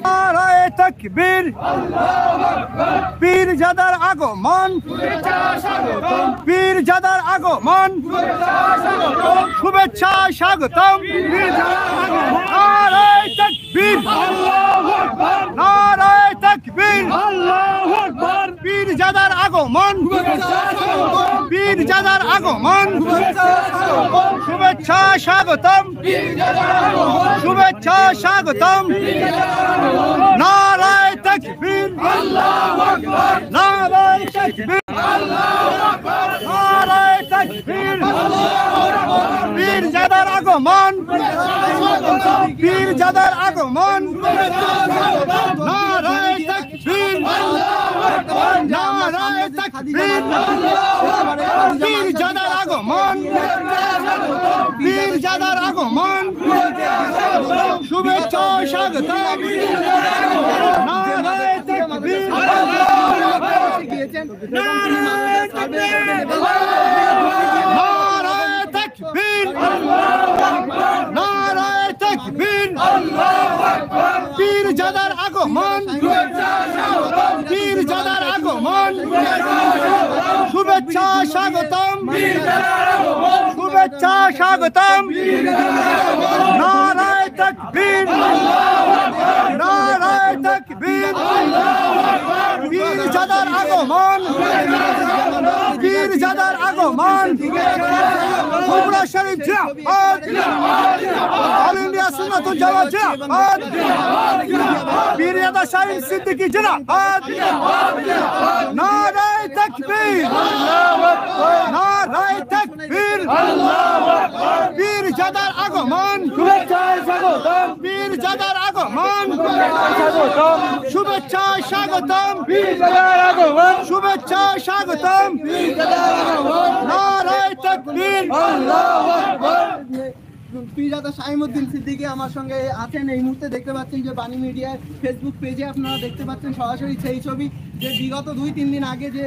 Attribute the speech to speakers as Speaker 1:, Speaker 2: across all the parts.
Speaker 1: নারায়ে তাকবীর, পীরজাদার আগমন, পীরজাদার আগমন, শুভেচ্ছা স্বাগতম। নারায়ে তাকবীর, নারায়ে তাকবীর, পীরজাদার আগমন, পীরজাদার আগমন, শুভেচ্ছা স্বাগতম, শুভেচ্ছা স্বাগতম। নারায়ে তাকবীর, নারায়ে তাকবীর, নারায়ে তাকবীর, পীরজাদার আগমন, পীরজাদার আগমন, নারায়ে তাকবীর, নারায়ে তাকবীর, পীরজাদার আগমন, পীরজাদার আগমন, শুভেচ্ছা স্বাগতম। নারায়ে তাকবীর, নারায়ে তাকবীর, নারায়ে তাকবীর, পীরজাদার আগমন, পীরজাদার আগমন, শুভেচ্ছা স্বাগতম, শুভেচ্ছা স্বাগতম। নারায়ে তাকবীর, নারায়ে তাকবীর, পীরজাদার আগমন, পীরজাদার আগমন, ফুরফুরা শরীফ জিন্দাবাদ, অল ইন্ডিয়া সুন্নাতুল জামাত জিন্দাবাদ, পীরজাদা শাহিন সিদ্দিকী জিন্দাবাদ। নারায়ে তাকবীর, নারায়ে তাকবীর, পীরজাদার আগমন, পীরজাদার আগমন, শুভেচ্ছা স্বাগতম, শুভেচ্ছা স্বাগতম। নারায়ে তাকবীর।
Speaker 2: পীরজাদা শাহিমউদ্দিন সিদ্দিকী আমার সঙ্গে আছেন। এই মুহূর্তে দেখতে পাচ্ছেন যে বাণী মিডিয়ার ফেসবুক পেজে আপনারা দেখতে পাচ্ছেন সরাসরি সেই ছবি, যে বিগত 2-3 দিন আগে যে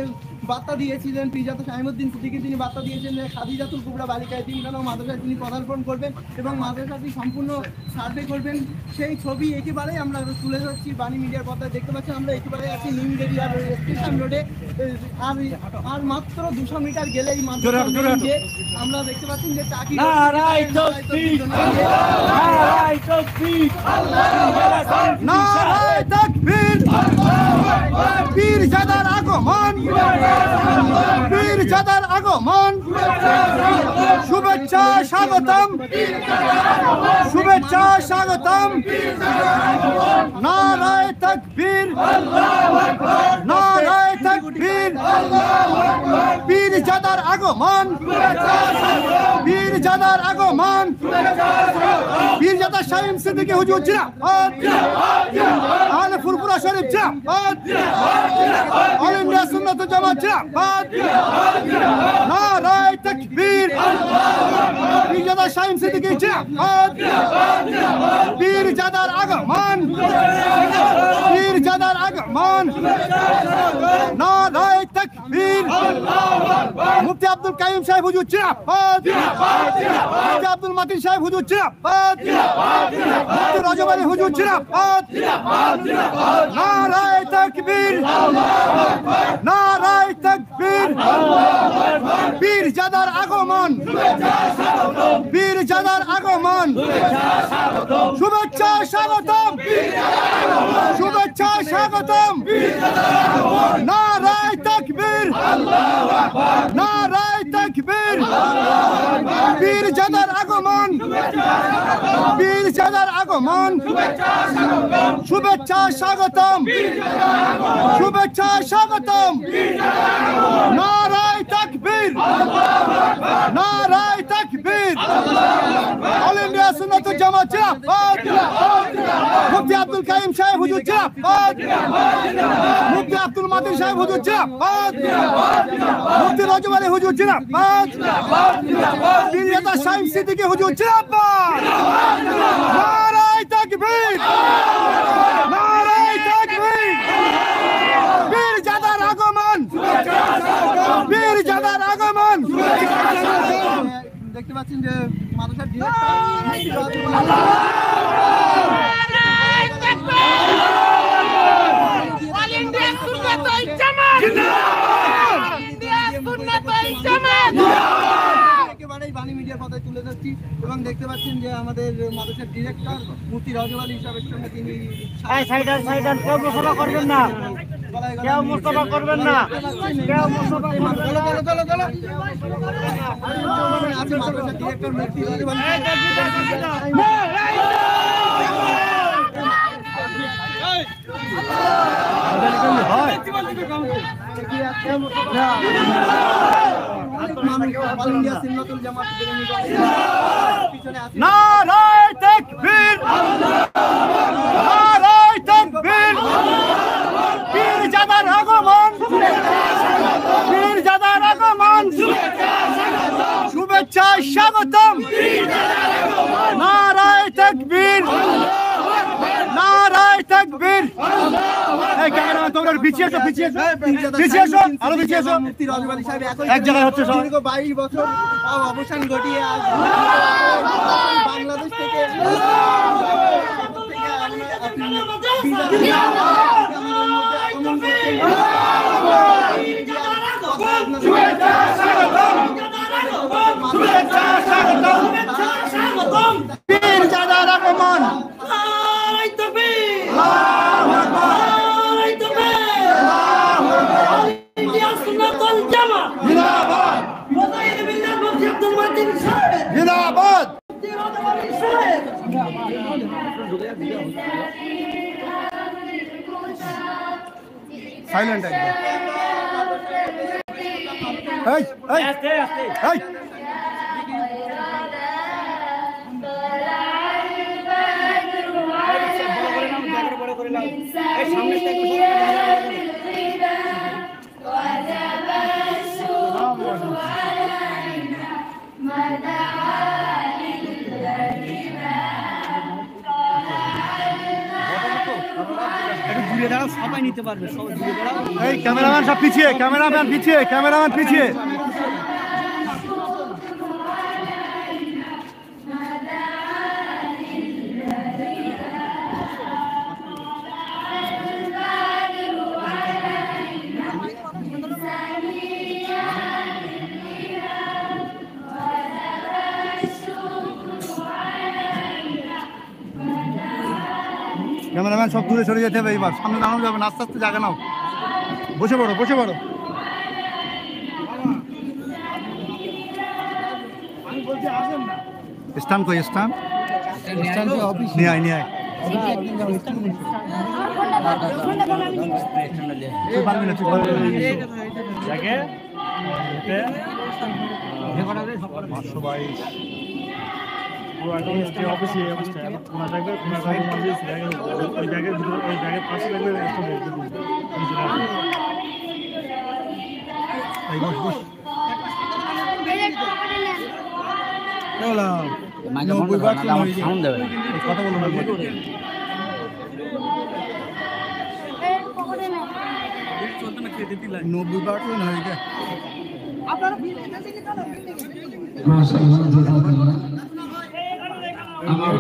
Speaker 2: বার্তা দিয়েছিলেন পীরজাদা শাহিমউদ্দিন সিদ্দিকী, তিনি বার্তা দিয়েছেন যে খাদিজাতুল কুবরা বালিকা এতিমখানা মাদ্রাসায় তিনি পদার্পণ করবেন এবং মাদ্রাসাটি সম্পূর্ণ সার্ভে করবেন। সেই ছবি একেবারেই আমরা তুলে ধরছি বাণী মিডিয়ার পর্দায়। দেখতে পাচ্ছি আমরা একেবারে আছি নিউ এরিয়া স্টেশন রোডে। আর মাত্র 200 মিটার গেলেই আমরা দেখতে পাচ্ছি যে টাকি।
Speaker 1: নারায়ে তাকবীর, নারায়ে তাকবীর, নারায়ে তাকবীর, পীরজাদার আগমন, পীরজাদার আগমন, শুভেচ্ছা স্বাগতম, শুভেচ্ছা স্বাগতম। নারায়ে তাকবীর, নারায়ে তাকবীর, পীরজাদার আগমন, পীরজাদার আগমন, পীরজাদা শাহিন সিদ্দিকী হুজুর জিন্দাবাদ, আহলে ফুরফুরা শরীফ জিন্দাবাদ, অল ইন্ডিয়া সুন্নাতুল জামাত জিন্দাবাদ। নারায়ে তাকবীর, পীরজাদা শাহিন সিদ্দিকী জিন্দাবাদ, পীরজাদার আগমন, পীরজাদার আগমন, নারায়ে তাকবীর। মুফতি আব্দুল কাইয়ুম সাহেব হুজুর জিন্দাবাদ, মুফতি আব্দুল মাতিন সাহেব হুজুর জিন্দাবাদ, মুফতি রজব আলী হুজুর জিন্দাবাদ। নারায়ে তাকবীর, নারায়ে তাকবীর, পীরজাদার আগমন, পীরজাদার আগমন, শুভেচ্ছা স্বাগতম, শুভেচ্ছা স্বাগতম। নারায়ে তাকবীর, নারায়ে তাকবীর, পীরজাদার আগমন, পীরজাদার আগমন, শুভেচ্ছা স্বাগতম, শুভেচ্ছা স্বাগতম। নারায়ে তাকবীর, নারায়ে তাকবীর, অল ইন্ডিয়া সুন্নাতুল জামাত জিন্দাবাদ, মুফতি আব্দুল কাইয়ুম সাহেব হুজুর জিন্দাবাদ, মুফতি আব্দুল মাতিন সাহেব হুজুর জিন্দাবাদ, মুফতি রজব আলী হুজুর জিন্দাবাদ, শাহিন সিদ্দিকী হুজুর জিন্দাবাদ, নারায়ে তাকবীর, নারায়ে তাকবীর, পীরজাদার আগমন, পীরজাদার আগমন।
Speaker 2: দেখতে পাচ্ছেন যে মাদ্রাসার ডিরেক্টর একেবারেই বাণী মিডিয়ার কথায় তুলে ধরছি এবং দেখতে পাচ্ছেন যে আমাদের মাদ্রাসার ডিরেক্টর মুফতি রজব আলী সাহেবের সঙ্গে তিনি
Speaker 3: কেউ মুস্তফা করবেন না, কেউ মুস্তফা করবেন না, কেউ মুস্তফা
Speaker 2: আছে মাদ্রাসার ডিরেক্টর মুফতি রজব আলী অল ইন্ডিয়া সুন্নাতুল জামাত পিছনে আছে
Speaker 1: নারায়ে তাকবীর, নারায়ে তাকবীর, পীরজাদার আগমন, পীরজাদার আগমন, শুভেচ্ছা স্বাগতম, নারায়ে তাকবীর, নারায়ে তাকবীর। এই ক্যামেরাম্যান তোমরা পিছিয়ে এসো, পিছিয়ে এসো, পিছিয়ে এসো, আরো পিছিয়ে এসো।
Speaker 2: মুফতি রজব আলী সাহেব
Speaker 1: এক জায়গায় হচ্ছে সব।
Speaker 2: দীর্ঘ 22 বছর অবসান ঘটিয়ে আজ বাংলাদেশ থেকে
Speaker 1: পীরজাদার আগমন, জিন্দাবাদ। সাইলেন্ট একদম। এই এই এই
Speaker 3: সবাই নিতে পারবে, সবাই ঘুরে দাঁড়াও।
Speaker 1: এই ক্যামেরাম্যান সব পিছিয়ে, ক্যামেরাম্যান পিছিয়ে, ক্যামেরাম্যান পিছিয়ে। ক্যামেরাম্যান সব দূরে সরে যেতে হবে, এইবার সামনে দাঁড়ানো যাবে না, আস্তে আস্তে জায়গা নাও, বসে পড়ো, বসে পড়ো। স্টান কই, স্টান নিয়ে আয়, নিয়ে আয়। তুই পারবি না, তুই পারবি না। 522
Speaker 4: অফিসে ওনার ব্যাগের মাঝে ওই ব্যাগের ভিতরে, ওই ব্যাগের পাশে লাগবে
Speaker 1: এই বস বস। কথা বলো না, 90 বার তো না হইতে।
Speaker 5: আমার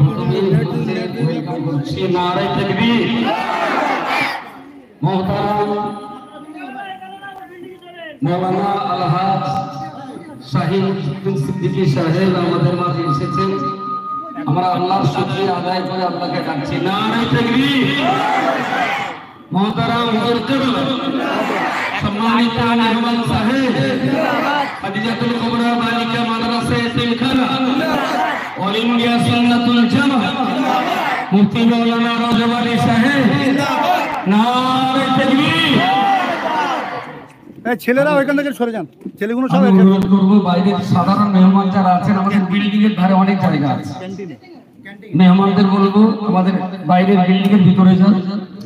Speaker 5: ওয়েলকাম করছি নারায়ে তাকবীর। মোহতারাম মাওলানা আলহাজ শাহিন সিদ্দিকী সাহেব আমাদের মাঝে এসেছেন। আমরা আল্লাহর শুকরিয়া আদায় করে আল্লাহকে ডাকছি নারায়ে তাকবীর। মোহতারাম হুজুর কিবলা সম্মানিত মেহমান সাহেব খাদিজাতুল কুবরা বালিকা মাদ্রাসা তিলখানা অল ইন্ডিয়া সুন্নাতুল জামাত মুফতি মাওলানা রজব আলী সাহেব নারায়ে তাকবীর।
Speaker 1: এই ছেলেরা ওইখান থেকে সরে যান, ছেলেগুলো সব
Speaker 5: আমি অনুরোধ করব বাইরের সাধারণ মেহমান যারা আছেন, আমাদের বিল্ডিং এর ধারে অনেক জায়গা আছে, মেহমানদের বলবো আমাদের বাইরের বিল্ডিং এর ভিতরে যান,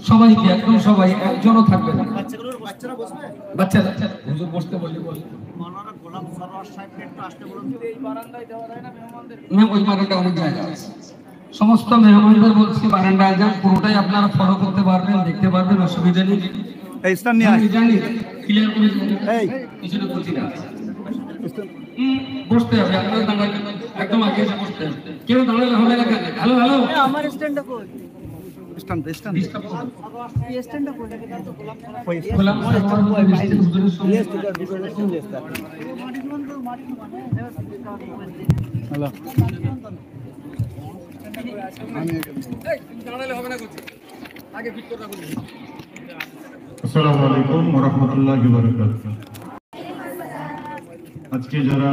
Speaker 5: সবাইকে একদম সবাই, একজনও থাকবে না। বাচ্চারা হুজুর বসতে বললে বলে
Speaker 3: গোলাম সরোয়ার সাহেবকে একটু আসতে বলুন।
Speaker 5: ওই বারান্দায় অনেক জায়গা আছে, সমস্ত মেহমানদের বলছি বারান্দায় যান, পুরোটাই আপনারা ফলো করতে পারবেন, দেখতে পারবেন, অসুবিধা নেই।
Speaker 1: এই স্ট্যান্ড নিয়ে আয়।
Speaker 5: জানি ক্লিয়ার করে
Speaker 1: এই
Speaker 5: কিছুটা করছি না, বসতে হবে আপনারা, দাঁড়ালে একদম আগে এসে বসতে হবে, কেউ দাঁড়ালে হবে না কেন? হ্যালো হ্যালো,
Speaker 3: আমার স্ট্যান্ডটা কই?
Speaker 1: স্ট্যান্ড স্ট্যান্ড
Speaker 5: ডিস্টার্ব করুন।
Speaker 3: এই স্ট্যান্ডটা কই?
Speaker 5: গোলাম সরোয়ার হুজুরের সঙ্গে
Speaker 1: হ্যালো
Speaker 6: আসসালামু আলাইকুম ওয়া রাহমাতুল্লাহি ওয়া বারাকাতুহু। আজকে যারা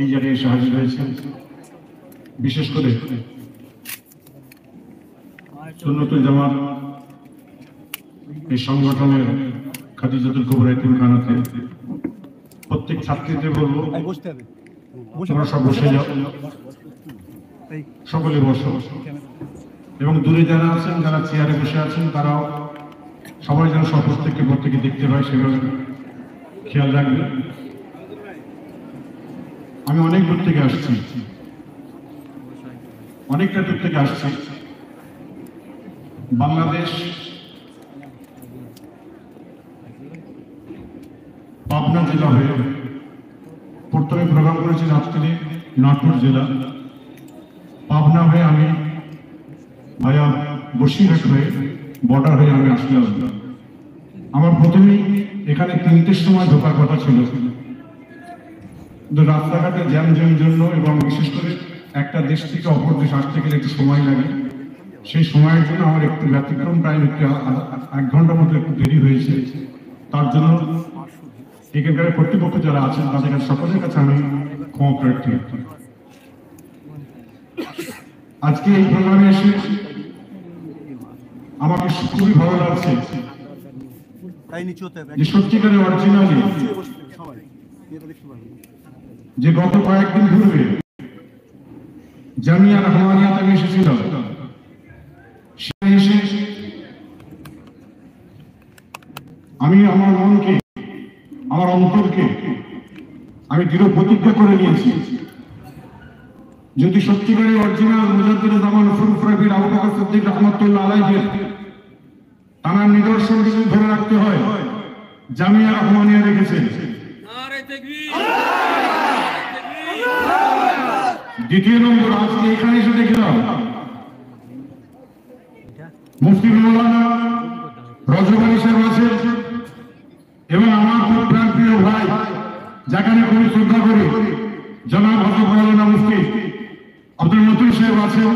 Speaker 6: এই জায়গায় এসে হাজির হয়েছেন, বিশেষ করে সুন্নতুল জামাত এই সংগঠনের খাদিজাতুল কুবরা এতিমখানাতে প্রত্যেক ছাত্রীদের বলবো
Speaker 1: বসতে হবে।
Speaker 6: তোমরা সব বসে যাও, সকলে বসো, এবং দূরে যারা আছেন, যারা চেয়ারে বসে আছেন, তারাও সবাই যেন সব প্রত্যেককে দেখতে পায় সেভাবে খেয়াল রাখবে। আমি অনেক দূর থেকে আসছি, অনেকটা দূর থেকে আসছি। বাংলাদেশ পাবনা জেলা হয়ে প্রথমে প্রোগ্রাম করেছি রাজধানী নাটোর জেলা, পাবনা হয়ে আমি ভাইয়া বসিরহাট হয়ে বর্ডার হয়ে আমি আসলাম। আমার প্রথমেই এখানে 3টের সময় ঢোকার কথা ছিল, কিন্তু রাস্তাঘাটে জ্যামের জন্য এবং বিশেষ করে একটা দেশ থেকে অপর দেশ আসতে গেলে একটু সময় লাগে, সেই সময়ের জন্য আমার একটু ব্যতিক্রম টাইম, একটু 1 ঘন্টার মতো একটু দেরি হয়েছে। তার জন্য এখানকার কর্তৃপক্ষ যারা আছেন তাদের কাছে, সকলের কাছে আমি ক্ষমা প্রার্থী। আজকে এই প্রোগ্রামে এসে আমাকে খুবই ভালো লাগছে
Speaker 1: তাই নিচে হতে হবে
Speaker 6: যে সত্যিকারের অরিজিনালি
Speaker 1: সবাই এটা দেখতে পারবে।
Speaker 6: যে গত কয়েকদিন পূর্বে জামিয়া রহমানিয়াতে আমি এসেছিলাম, সেখানে এসে আমি আমার মনকে, আমার অন্তরকে আমি দৃঢ় প্রতিজ্ঞা করে নিয়েছি, যদি সত্যিকারের অরিজিনাল মুজাদ্দিদ জামান ফুরফুর রবির আবু বকর সিদ্দিক রাহমাতুল্লাহ আলাইহি তার নিদর্শন যদি ধরে রাখতে হয়, জামিয়া রহমানিয়া রেখেছেন। দ্বিতীয় নম্বর, আজকে এখানে এসে দেখলাম মুফতি মাওলানা রজব আলী সাহেব আছেন, এবং আমার খুব প্রিয় ভাই যাকে আমি খুবই শ্রদ্ধা করি, জনাব হযরত মাওলানা মুফতি আব্দুল মতিন সাহেব আছেন,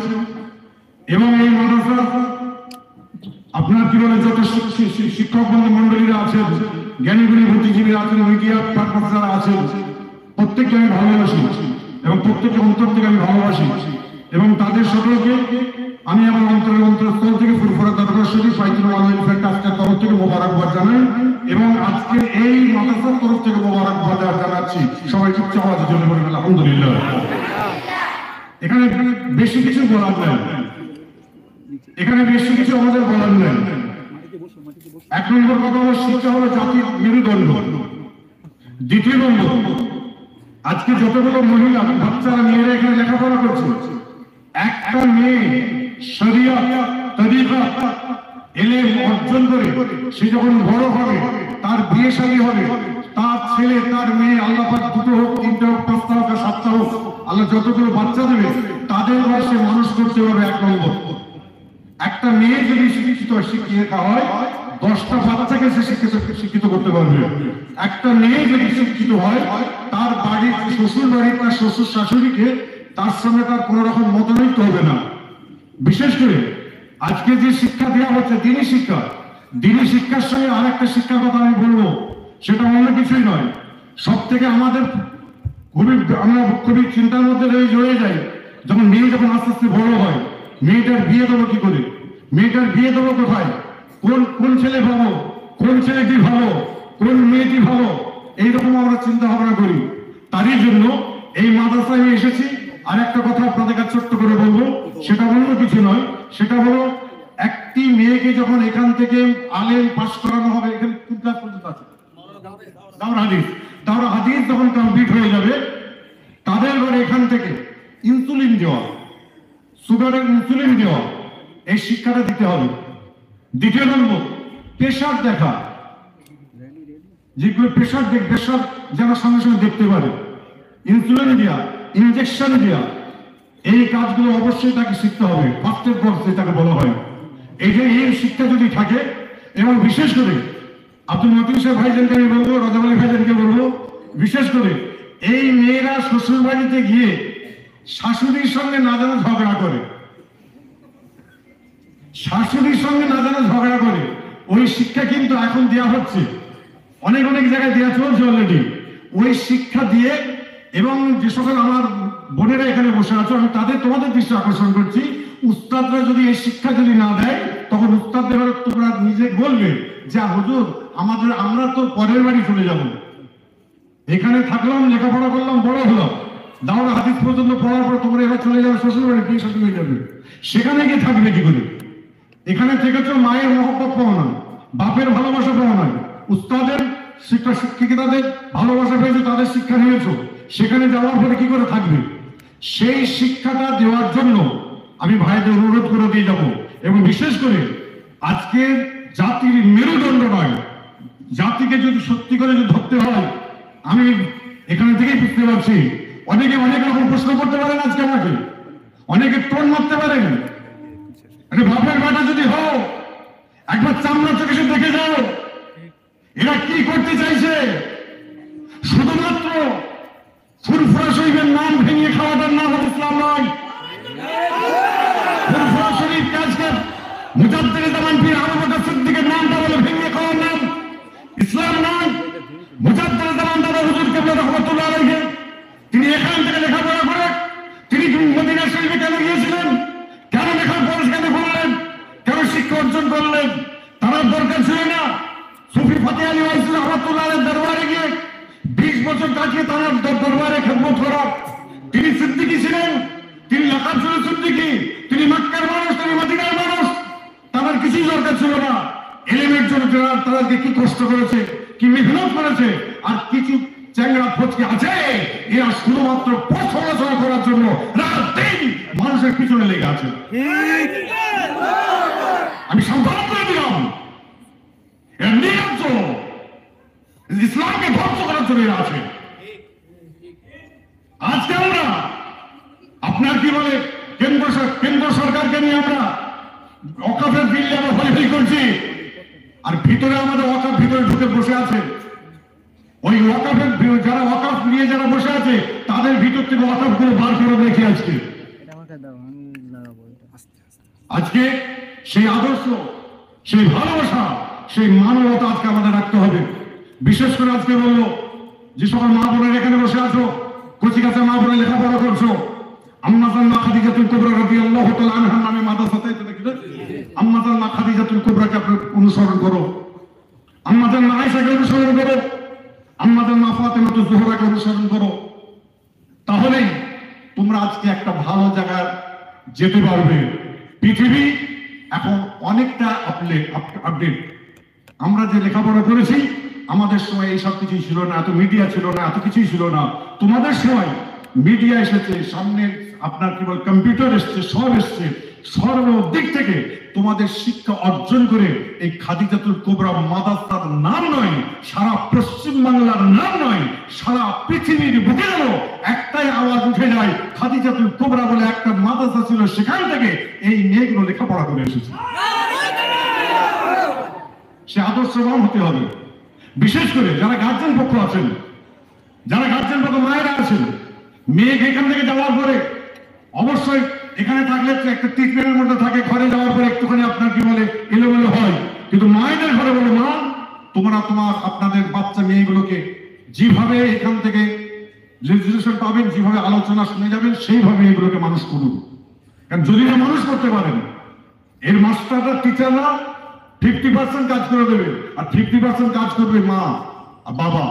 Speaker 6: এবং এই মাদ্রাসা আপনার কি বলে যত শিক্ষক মন্ডলীরা আছেন, জ্ঞানীগুণী বুদ্ধিজীবীরা আছেন, মিডিয়া পার্টনার যারা আছেন, প্রত্যেককে আমি ভালোবাসি এবং প্রত্যেকের অন্তর থেকে আমি ভালোবাসি, এবং তাদের সকলকে আমি আমার অন্তরস্থল থেকে ফুরফুরা দরবার শরীফ বাইতুল মাল ট্রাস্টের তরফ থেকে মোবারকবাদ জানাই, এবং আজকে এই মাদ্রাসার তরফ থেকে মোবারকবাদ জানাচ্ছি। সবাই উচ্চ আওয়াজে জন্য বলবেন আলহামদুলিল্লাহ। এখানে বেশি কিছু বলার নেই, এখানে বেশি কিছু আমাদের বলার নেই। 1 নম্বর কথা হলো শিক্ষা হলো জাতির মেরুদণ্ড। দ্বিতীয় নম্বর, আজকে যতগুলো মহিলা বাচ্চারা মেয়েরা এখানে লেখাপড়া করছে, একটা মেয়ে শরিয়ত তরিকা ইলম অর্জন করে সে যখন বড় হবে, তার বিয়ে শাদী হবে, তার ছেলে তার মেয়ে, আল্লাহ পাক 2 হোক 3 হোক 5 হোক 7 হোক, আল্লাহ যতগুলো বাচ্চা দেবে তাদের বয়সে মানুষ করতে হবে। 1 নম্বর, একটা মেয়ে যদি শিক্ষিত হয় 10টা বাচ্চাকে সে শিক্ষিত করতে পারবে। একটা মেয়ে যদি শিক্ষিত হয়, তার বাড়ির শ্বশুর বাড়ির তার শ্বশুর শাশুড়িকে তার সঙ্গে তার কোন রকম মতনৈক্য হবে না। বিশেষ করে আজকে যে শিক্ষা দেওয়া হচ্ছে দিনী শিক্ষা, দিনী শিক্ষার সঙ্গে আরেকটা শিক্ষার কথা আমি বলবো, সেটা অন্য কিছুই নয়। সব থেকে আমাদের আমরা খুবই চিন্তার মধ্যে রয়ে যাই, যখন মেয়ে যখন আস্তে আস্তে বড় হয়, মেয়েটার বিয়ে দেবো কি করে, মেয়েটার বিয়ে দেবো কোথায়, কোন ছেলে ভালো, কোন ছেলেটি ভালো, কোন মেয়েটি ভালো, এইরকম আমরা চিন্তা ভাবনা করি। তারই জন্য এই মাদ্রাসায় আমি এসেছি। আর একটা কথা আপনাদের কাছে ছোট্ট করে বলবো, সেটা অন্য কিছু নয়, সেটা হলো একটি মেয়েকে যখন এখান থেকে আলেম পাস করানো হবে, এখানে 3 ক্লাস পর্যন্ত আছে, দাওরাত হাদিস, তারা হাদিস যখন কমপ্লিট হয়ে যাবে তাদের ঘরে এখান থেকে ইনসুলিন দেওয়া, সুগারের ইনসুলিন দেওয়া, এই শিক্ষাটা দিতে হবে। দ্বিতীয় নম্বর প্রেশার দেখা, যেগুলো প্রেশার যেন সঙ্গে সঙ্গে দেখতে পারে, ইনসুলিন দেওয়া, ইনজেকশন দেওয়া, এই কাজগুলো অবশ্যই তাকে শিখতে হবে। ফার্স্ট এড বক্স তাকে বলা হয়। এই যে এই শিক্ষা যদি থাকে, এবং বিশেষ করে আব্দুল মতিন সাহেব ভাইজানকে আমি বলবো, রাজা আলী ভাইজানকে বলবো, বিশেষ করে এই মেয়েরা শ্বশুর বাড়িতে গিয়ে শাশুড়ির সঙ্গে না যেন ঝগড়া করে, শাশুড়ির সঙ্গে না যেন ঝগড়া করে, ওই শিক্ষা কিন্তু এখন দেওয়া হচ্ছে, অনেক অনেক জায়গায় দেওয়া চলছে অলরেডি। ওই শিক্ষা দিয়ে, এবং যে সকল আমার বোনেরা এখানে বসে আছো, আমি তোমাদের দৃষ্টি আকর্ষণ করছি, উস্তাদরা যদি এই শিক্ষা যদি না দেয়, তখন উস্তাদদের তোমরা নিজে বলবে যে হুজুর আমরা তো পরের বাড়ি চলে যাব, এখানে থাকলাম, লেখাপড়া করলাম, বড় হলাম, দাওরা হাদিস পর্যন্ত পড়ার পর তোমরা এবার চলে যাবে শ্বশুর বাড়ি, বিয়ে শাদী হয়ে যাবে, সেখানে গিয়ে থাকবে কি করে? এখানে থেকেছ মায়ের মহব্বত পাওয়া নয়, বাপের ভালোবাসা পাওয়া নয়, উস্তাদের শিক্ষিকাদের ভালোবাসা পেয়েছো, তাদের শিক্ষা নিয়েছো, সেখানে যাওয়ার পরে কি করে থাকবে? সেই শিক্ষাটা দেওয়ার জন্য আমি ভাইদের অনুরোধ করে দিয়ে যাব। এবং বিশেষ করে আজকে জাতির মেরুদণ্ড নয়, জাতিকে যদি সত্যি করে যদি ধরতে হয়, আমি এখানে থেকেই বুঝতে পারছি অনেকে অনেক রকম প্রশ্ন করতে পারেন, আজকে আমাকে অনেকে টোন মারতে পারেন। বাপের বেটা যদি হও, একবার চামড়া চোখে এসে দেখে যাও এরা কি করতে চাইছে। শুধুমাত্র ফুরফুরা শরীফের নাম ভেঙে খাওয়াটার নাম ইসলাম নয়। ফুরফুরা শরীফ কাজকে মুজাদ্দিদ জামান পীর আবু বকর সিদ্দিকের নামটা বলে ভেঙে খাওয়ার নাম ইসলাম নয়। মুজাদ্দিদ জামান দাদা হুজুর কিবলা রাহমাতুল্লাহ আলাইহি, তিনি এখান থেকে লেখাপড়া করে তিনি মদিনা শরীফে কেন গিয়েছিলেন, কেন লেখার পড়াশোনা কেন করলেন, কেন শিক্ষা অর্জন করলেন? তার দরকার ছিল না সুফি ফতেহ আলী ওয়াইসি রাহমাতুল্লাহ আলাইহির দরবারে গিয়ে 20 বছর কাটিয়ে তার দরবারে খেদমত করা। তিনি সিদ্দিকী ছিলেন, তিনি লাকাব ছিল সিদ্দিকী, তিনি মক্কার মানুষ, তিনি মদিনার মানুষ, তার কিছুই দরকার ছিল না। এলিমের জন্য তাদেরকে কি কষ্ট করেছে, কি মেহনত করেছে, আর কিছু চ্যাংড়া ফচকে আছে এরা শুধুমাত্র পথ চলাচল করার জন্য রাত দিন মানুষের পিছনে লেগে আছে। আমি সংবাদ করে দিলাম, এরা নিরঞ্জ ইসলামকে ধ্বংস করার জন্য এরা আছে। আজকে আমরা আপনার কি বলে কেন্দ্র সরকারকে নিয়ে আমরা ওয়াকফের বিল আমরা ভেরিফাই করছি, আর ভিতরে আমাদের ওয়াকফ ভিতরে ঢুকে বসে আছে। ওই ওয়াকফের যারা ওয়াকফ নিয়ে যারা বসে আছে তাদের ভিতর থেকে ওয়াকফ গুলো বার করে দেখি আজকে সেই আদর্শ, সেই ভালোবাসা, সেই মানবতা আজকে আমাদের রাখতে হবে। বিশেষ করে আজকে বলবো যে সকল মা বোনের এখানে বসে আছো, কচি কাছে মা বোনের লেখাপড়া করছো, আম্মাজান মা খাদিজাতুল কুবরা রাদিয়াল্লাহু তাআলা আনহার নামে মাদ্রাসাতে আম্মাজান মা খাদিজাতুল কুবরাকে আপনি অনুসরণ করো, আম্মাজান মা আয়েশাকে অনুসরণ করো, আম্মাজান মা ফাতেমাতুজ জোহরাকে অনুসরণ করো। তাহলেই তোমরা আজকে একটা ভালো জায়গায় যেতে পারবে। পৃথিবী এখন অনেকটা আপডেট। আমরা যে লেখাপড়া করেছি আমাদের সময় এইসব কিছুই ছিল না, এত মিডিয়া ছিল না, এত কিছুই ছিল না। তোমাদের সময় মিডিয়া এসেছে, সামনে আপনার কি বল কম্পিউটার এসছে, সব এসছে, সর্বদিক থেকে তোমাদের শিক্ষা অর্জন করে এই খাদিজাতুল কুবরা মাদ্রাসার নাম নয়, সারা পশ্চিম বাংলার নাম নয়, সারা পৃথিবীর বুকে যেন একটাই আওয়াজ উঠে যায়, খাদিজাতুল কুবরা বলে একটা মাদ্রাসা ছিল, সেখান থেকে এই মেয়েগুলো লেখাপড়া করে এসেছে। সে আদর্শবান হতে হবে। বিশেষ করে যারা গার্জেন পক্ষ আছেন, যারা গার্জেন পক্ষ মায়েরা আছেন, মেয়েকে এখান থেকে যাওয়ার পরে অবশ্যই এখানে থাকলে একটা ট্রিটমেন্টের মধ্যে থাকে, ঘরে যাওয়ার পরে একটুখানি আপনার কি বলে এলোমেলো হয়, কিন্তু মায়েদের ঘরে বলে মা তোমরা আপনাদের বাচ্চা মেয়েগুলোকে যেভাবে এখান থেকে রেজিস্ট্রেশন পাবেন, যেভাবে আলোচনা শুনে যাবেন, সেইভাবে এগুলোকে মানুষ করুন। কারণ যদি না মানুষ করতে পারেন, এর মাস্টাররা টিচাররা 50% কাজ করে দেবে, আর 50% কাজ করবে মা আর বাবা।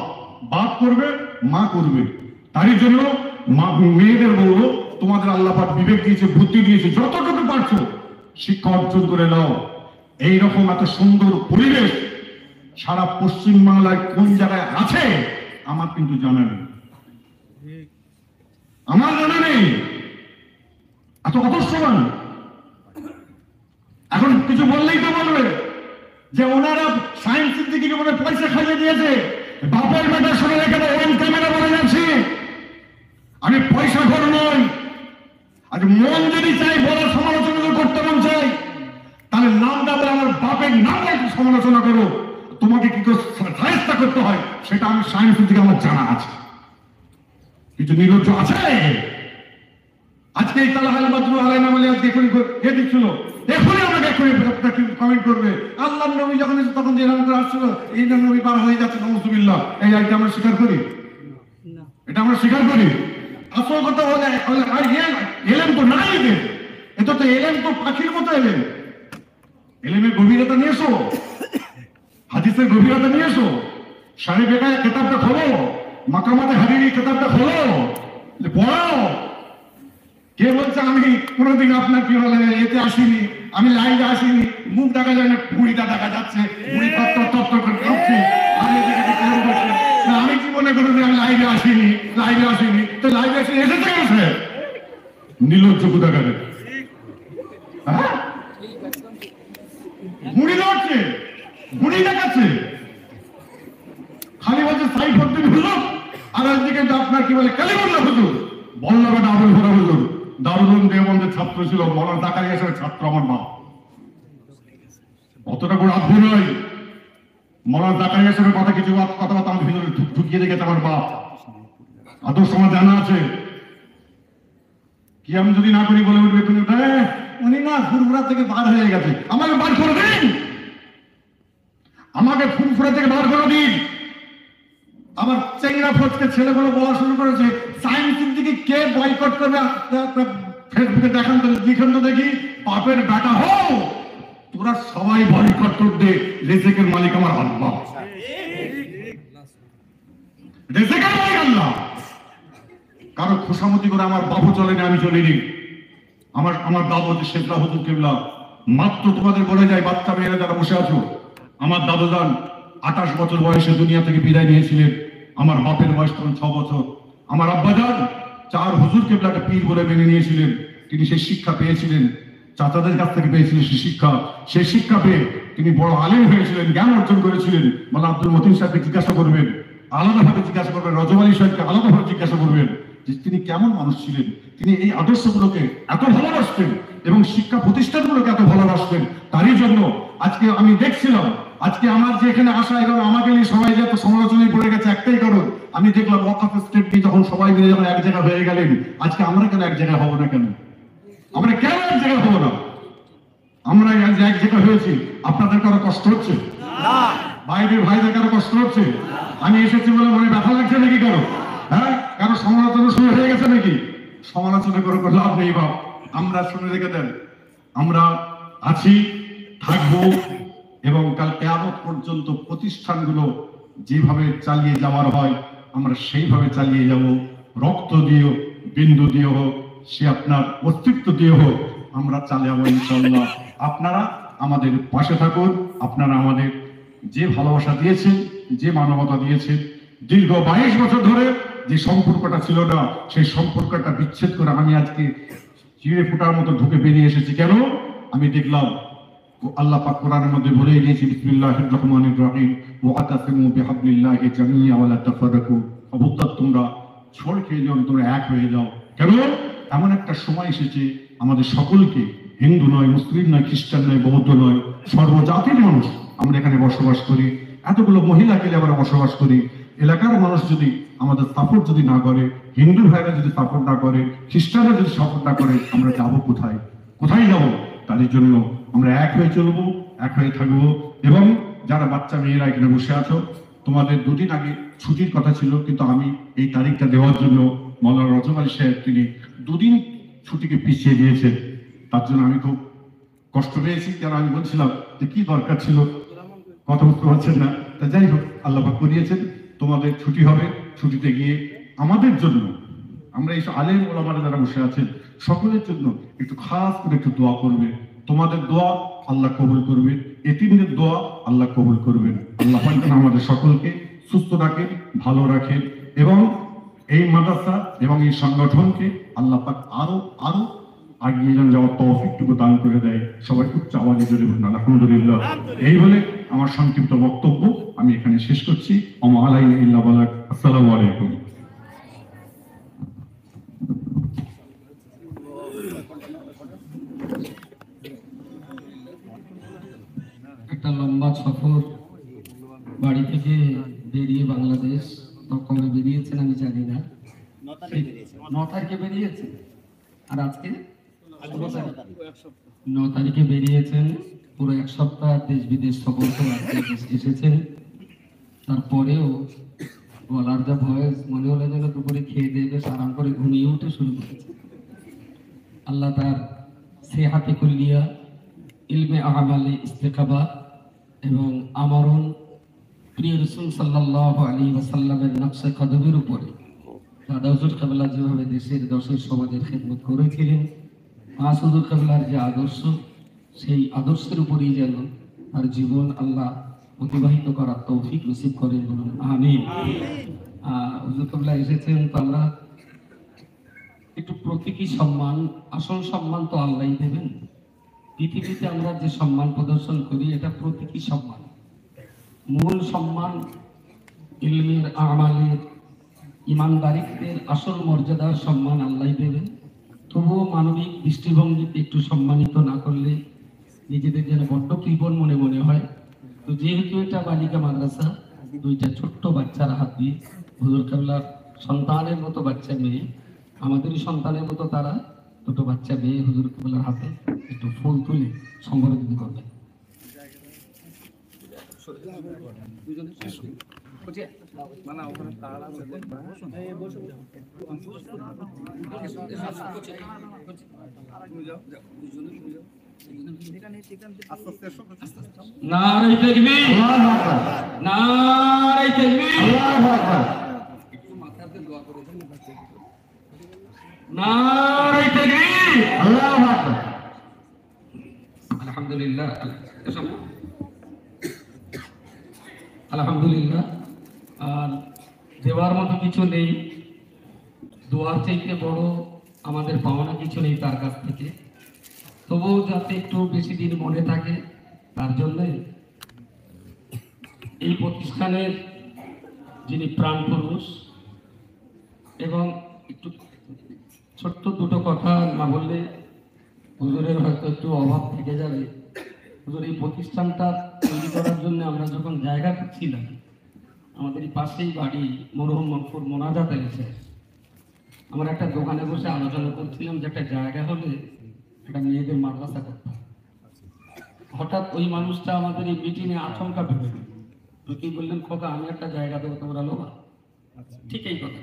Speaker 6: বাপ করবে, মা করবে। তারই জন্য মেয়েদের বলবো তোমাদের আল্লাহ পাক বিবেক দিয়েছে, বুদ্ধি দিয়েছে, যতটুকু পারছো শিক্ষা অর্জন করে নাও। এইরকম এত সুন্দর পরিবেশ সারা পশ্চিম বাংলায় কোন জায়গায় আছে আমার কিন্তু জানা নেই, আমার জানা নেই। এত অবশ্যমান এখন কিছু বললেই তো বলবে যে ওনারা সায়েন্স সিদ্দিকীকে মনে পয়সা খাইয়ে দিয়েছে। বাপের বেটা শুনে রেখে ওই ক্যামেরা বলে যাচ্ছি, আমি পয়সা ঘর নই। আজ মন যদি চাই বলার সমালোচনা করতে মন চাই, তাহলে নামটা বলে আমার বাপের নামে একটু সমালোচনা করো। তোমাকে কি করে সাহায্য করতে হয় সেটা আমি সায়েন্স থেকে আমার জানা আছে। কিছু নির্লজ্জ আছে আজকে এই তালাহাল মাদরু আলাইনা বলে আজকে এখনই এ দিচ্ছিল, এখনই আমাকে এখনই কমেন্ট করবে আল্লাহর নবী যখন তখন যে নাম করে আসছিল এই নবী পার হয়ে যাচ্ছে নাউযুবিল্লাহ। এই আইটা আমরা স্বীকার করি, এটা আমরা স্বীকার করি। আসল কথা হলে এলেম তো নাই, এটা তো এলেম তো পাখির মতো এলেম। এলেমের গভীরতা নিয়ে এসো, হাদিসের গভীরতা নিয়ে এসো। সারি বেকায় কিতাবটা খোলো, মাকামাতে হারিরি কিতাবটা খোলো, পড়াও। কে বলছে আমি কোনোদিন আপনার কি বলে এতে আসিনি, আমি লাইভে আসিনি, মুখ দেখা যায় না, ভুঁড়িটা দেখা যাচ্ছে, ভুঁড়ি তত্তর করে কাঁপছে, আমি এদিকে কেমন করছি না, আমি কি মনে করি আমি লাইভে আসিনি, লাইভে আসিনি, তো লাইভে আসি এসেছে গেছে নির্লজ্জ কোথাকারে। হ্যাঁ ভুঁড়ি ধরছে, ভুঁড়ি দেখাচ্ছে, খালি বলছে সাইফুদ্দিন হুজুর, আর একদিকে আপনার কি বলে কালিমুল্লাহ হুজুর, বল্লভের আবুল হরা হুজুর দারুল উলুম দেওবন্দের ছাত্র ছিল, মৌলানা জাকারিয়া সাহেবের ছাত্র আমার মা। অতটা কোনো আগ্রহ নয়, মৌলানা জাকারিয়া সাহেবের কথা কিছু কথাবার্তা আমার ভিতরে ঢুকিয়ে রেখেছে আমার বাপ। আদর্শ আমার জানা আছে, কি আমি যদি না করি বলে উঠবে উনি না ফুরফুরা থেকে বার হয়ে গেছে, আমাকে বার করে দিন, আমাকে ফুরফুরা থেকে বার করে দিন। আমার চেংরা ফোচকে ছেলেগুলো বলা শুরু করেছে সায়েন্স সিদ্দিকী কে বয়কট করবে, ফেসবুকে দেখান তো, লিখেন তো দেখি, বাপের বেটা হও তোরা সবাই বয়কট করবে, রেজেকের মালিক আমার আল্লাহ, রেজেকের মালিক আল্লাহ। কারো খুশামতি করে আমার বাবু চলেনি, আমি চলিনি। আমার দাদু হচ্ছে শেখরা হুজুর কেবলা। মাত্র তোমাদের বলে যায় বাচ্চা মেয়েরা যারা বসে আছো, আমার দাদু যান 28 বছর বয়সে দুনিয়া থেকে বিদায় নিয়েছিলেন। আমার বাপের বয়স তখন 6 বছর। আমার আব্বা যান 4 হুজুর কেবলাকে পীর বলে মেনে নিয়েছিলেন। তিনি সেই শিক্ষা পেয়েছিলেন, চাচাদের কাছ থেকে পেয়েছিলেন সেই শিক্ষা। সেই শিক্ষা পেয়ে তিনি বড় আলেম হয়েছিলেন, জ্ঞান অর্জন করেছিলেন। মানে আব্দুল মতিন সাহেবকে জিজ্ঞাসা করবেন, আলাদাভাবে জিজ্ঞাসা করবেন, রজব আলী সাহেবকে আলাদাভাবে জিজ্ঞাসা করবেন যে তিনি কেমন মানুষ ছিলেন। তিনি এই আদর্শগুলোকে এত ভালোবাসতেন এবং শিক্ষা প্রতিষ্ঠানগুলোকে এত ভালোবাসতেন। তারই জন্য আজকে আমি দেখছিলাম, আজকে আমার যে এখানে আসা এবং আমাকে নিয়ে সবাই যে এত সমালোচনায় পড়ে গেছে একটাই কারণ, আমি দেখলাম ওয়াকফ স্টেট নিয়ে যখন সবাই মিলে যখন এক জায়গায় হয়ে গেলেন, আজকে আমরা কেন এক জায়গায় হবো না? কেন আমরা কেন এক জায়গায় হবো না? আমরা এক জায়গায় হয়েছি, আপনাদের কারো কষ্ট হচ্ছে? বাইরের ভাইদের কারো কষ্ট হচ্ছে? আমি এসেছি বলে মনে ব্যথা লাগছে নাকি কারো? হ্যাঁ, কারো সমালোচনা শুরু হয়ে গেছে নাকি? সমালোচনা করে লাভ নেই বাপ। আমরা শুনে রেখে দেন, আমরা আছি, থাকবো এবং কাল কিয়ামত পর্যন্ত প্রতিষ্ঠানগুলো যেভাবে চালিয়ে যাওয়ার হয় আমরা সেইভাবে চালিয়ে যাব। রক্ত দিয়েও, বিন্দু দিয়ে হোক, সে আপনার অস্তিত্ব দিয়ে হোক, আমরা চালাবো ইনশাআল্লাহ। আপনারা আমাদের পাশে থাকুন। আপনারা আমাদের যে ভালোবাসা দিয়েছেন, যে মানবতা দিয়েছেন, দীর্ঘ 22 বছর ধরে যে সম্পর্কটা ছিল না, সেই সম্পর্কটা বিচ্ছেদ করে আমি আজকে চিড়ে ফুটার মতো ঢুকে বেরিয়ে এসেছি। কেন? আমি দেখলাম আল্লাহ পাক কোরআনের মধ্যে বলেই দিয়েছে, বিসমিল্লাহির রহমানির রহিম, ওয়াতাসিমু বিহাবলিল্লাহি জামিআ ওয়া লা তাফাররাকু। অবশ্যই তোমরা ছড় খেয়ে যাও, তোমরা এক হয়ে যাও। কেন? এমন একটা সময় এসেছে আমাদের সকলকে, হিন্দু নয়, মুসলিম নয়, খ্রিস্টান নয়, বৌদ্ধ নয়, সর্বজাতির মানুষ আমরা এখানে বসবাস করি। এতগুলো মহিলা কেলে আমরা বসবাস করি। এলাকার মানুষ যদি আমাদের সাপোর্ট যদি না করে, হিন্দু ভাইরা যদি সাপোর্ট না করে, খ্রিস্টানরা যদি সাপোর্ট না করে, আমরা যাবো কোথায়? কোথায় যাবো? তাদের জন্য আমরা এক হয়ে চলবো, এক হয়ে থাকবো। এবং যারা বাচ্চা মেয়েরা এখানে বসে আছো, তোমাদের 2 দিন আগে ছুটির কথা ছিল, কিন্তু আমি এই তারিখটা দেওয়ার জন্য মৌলানা রজব আলী সাহেব তিনি 2 দিন ছুটিকে পিছিয়ে দিয়েছেন। তার জন্য আমি খুব কষ্ট পেয়েছি, কারণ আমি বলছিলাম যে কি দরকার ছিল, কথা বুঝতে পারছেন না। তা যাই হোক, আল্লাহ পাক করিয়েছেন, তোমাদের ছুটি হবে। ছুটিতে গিয়ে আমাদের জন্য, আমরা এই আলেম ওলামারা যারা বসে আছেন সকলের জন্য একটু খাস করে একটু দোয়া করবে। তোমাদের দোয়া আল্লাহ কবুল করবেন, এতিমদের দোয়া আল্লাহ কবুল করবেন। আল্লাহ আমাদের সকলকে সুস্থ রাখেন, ভালো রাখেন এবং এই মাদ্রাসা এবং এই সংগঠনকে আল্লাহ পাক আরো আগিয়ে যেন যাওয়ার তৌফিকটুকু দান করে দেয়। সবাই উচ্চ আওয়াজে জোরে বলুন আলহামদুলিল্লাহ। এই বলে আমার সংক্ষিপ্ত বক্তব্য আমি এখানে শেষ করছি। ওমা আলাইনা ইল্লা বালাগ। আসসালামু আলাইকুম।
Speaker 5: একটা লম্বা সফর, বাড়ি থেকে বেরিয়ে বাংলাদেশ কবে বেরিয়েছেন আমি জানি না, 9 তারিখে বেরিয়েছেন আর আজকে 9 তারিখে বেরিয়েছেন। পুরো 1 সপ্তাহ দেশ বিদেশ সফর করে এসেছেন। তারপরেও গলার যা ভয়েস, মনে হলো যেন দুপুরে খেয়ে দিয়ে বেশ আরাম করে ঘুমিয়ে উঠে শুরু করেছে। আল্লাহ তার সেহাতে কুল্লিয়া, ইলমে আমালে ইস্তেকাবা এবং আমরণ প্রিয় রাসূল সাল্লাল্লাহু আলাইহি ওয়াসাল্লামের নকশে কদমের উপরে দাদা হুজুর কেবলা যেভাবে দেশের দশের সমাজের খেদমত করেছিলেন, পাঁচ হুজুর কেবলার যে আদর্শ, সেই আদর্শের উপরেই যেন তার জীবন আল্লাহ অতিবাহিত করার তৌফিক নসিব করেন, বলুন আমিন। হুজুর কেবলা এসেছেন তো আমরা একটু প্রতীকী সম্মান, আসল সম্মান তো আল্লাহই দেবেন। পৃথিবীতে আমরা যে সম্মান প্রদর্শন করি এটা প্রতীকী সম্মান, মূল সম্মান ইলমের, আমালের, ইমানদারিত্বের আসল মর্যাদার সম্মান আল্লাহই দেবেন। তবুও মানবিক দৃষ্টিভঙ্গিতে একটু সম্মানিত না করলে নিজেদের যেন বড্ড কৃপণ মনে মনে হয়। তো যেহেতু এটা বালিকা মাদ্রাসা, 2টা ছোট্ট বাচ্চার হাত দিয়ে হুজুর কেবলার সন্তানের মতো বাচ্চা মেয়ে, আমাদেরই সন্তানের মতো তারা দুটো বাচ্চা মেয়ে হুজুর কেবলার হাতে একটু ফুল তুলে সম্বর্ধিত করবেন। নারে তাকবীর, নারে তাকবীর, একটু মাথাতে দোয়া করে দেন। নারে তাকবীর, আল্লাহু আকবার। আলহামদুলিল্লাহ, আলহামদুলিল্লাহ। আর দেওয়ার মতো কিছু নেই, দোয়ার চাইতে বড় আমাদের পাওনা কিছু নেই তার কাছ থেকে। তবুও যাতে একটু বেশি দিন মনে থাকে তার জন্য এই প্রতিষ্ঠানের যিনি প্রাণ পুরুষ, এবং একটু ছোট্ট দুটো কথা না বললে হুজুরের হয়তো একটু অভাব থেকে যাবে। হুজুর এই প্রতিষ্ঠানটা তৈরি করার জন্য আমরা যখন জায়গা খুঁজছিলাম, আমাদের এই পাশেই বাড়ি মরহুম মনপুর মোনাজাত আলী সাহেব, আমরা একটা দোকানে বসে আলোচনা করছিলাম যে একটা জায়গা হলে একটা মেয়েদের মাদ্রাসা করতাম। হঠাৎ ওই মানুষটা আমাদের এই মিটিংয়ে আচমকা ঢুকে ঢুকে বললেন, খোকা আমি একটা জায়গা দেবো, তোমরা লোবা। ঠিক এই কথা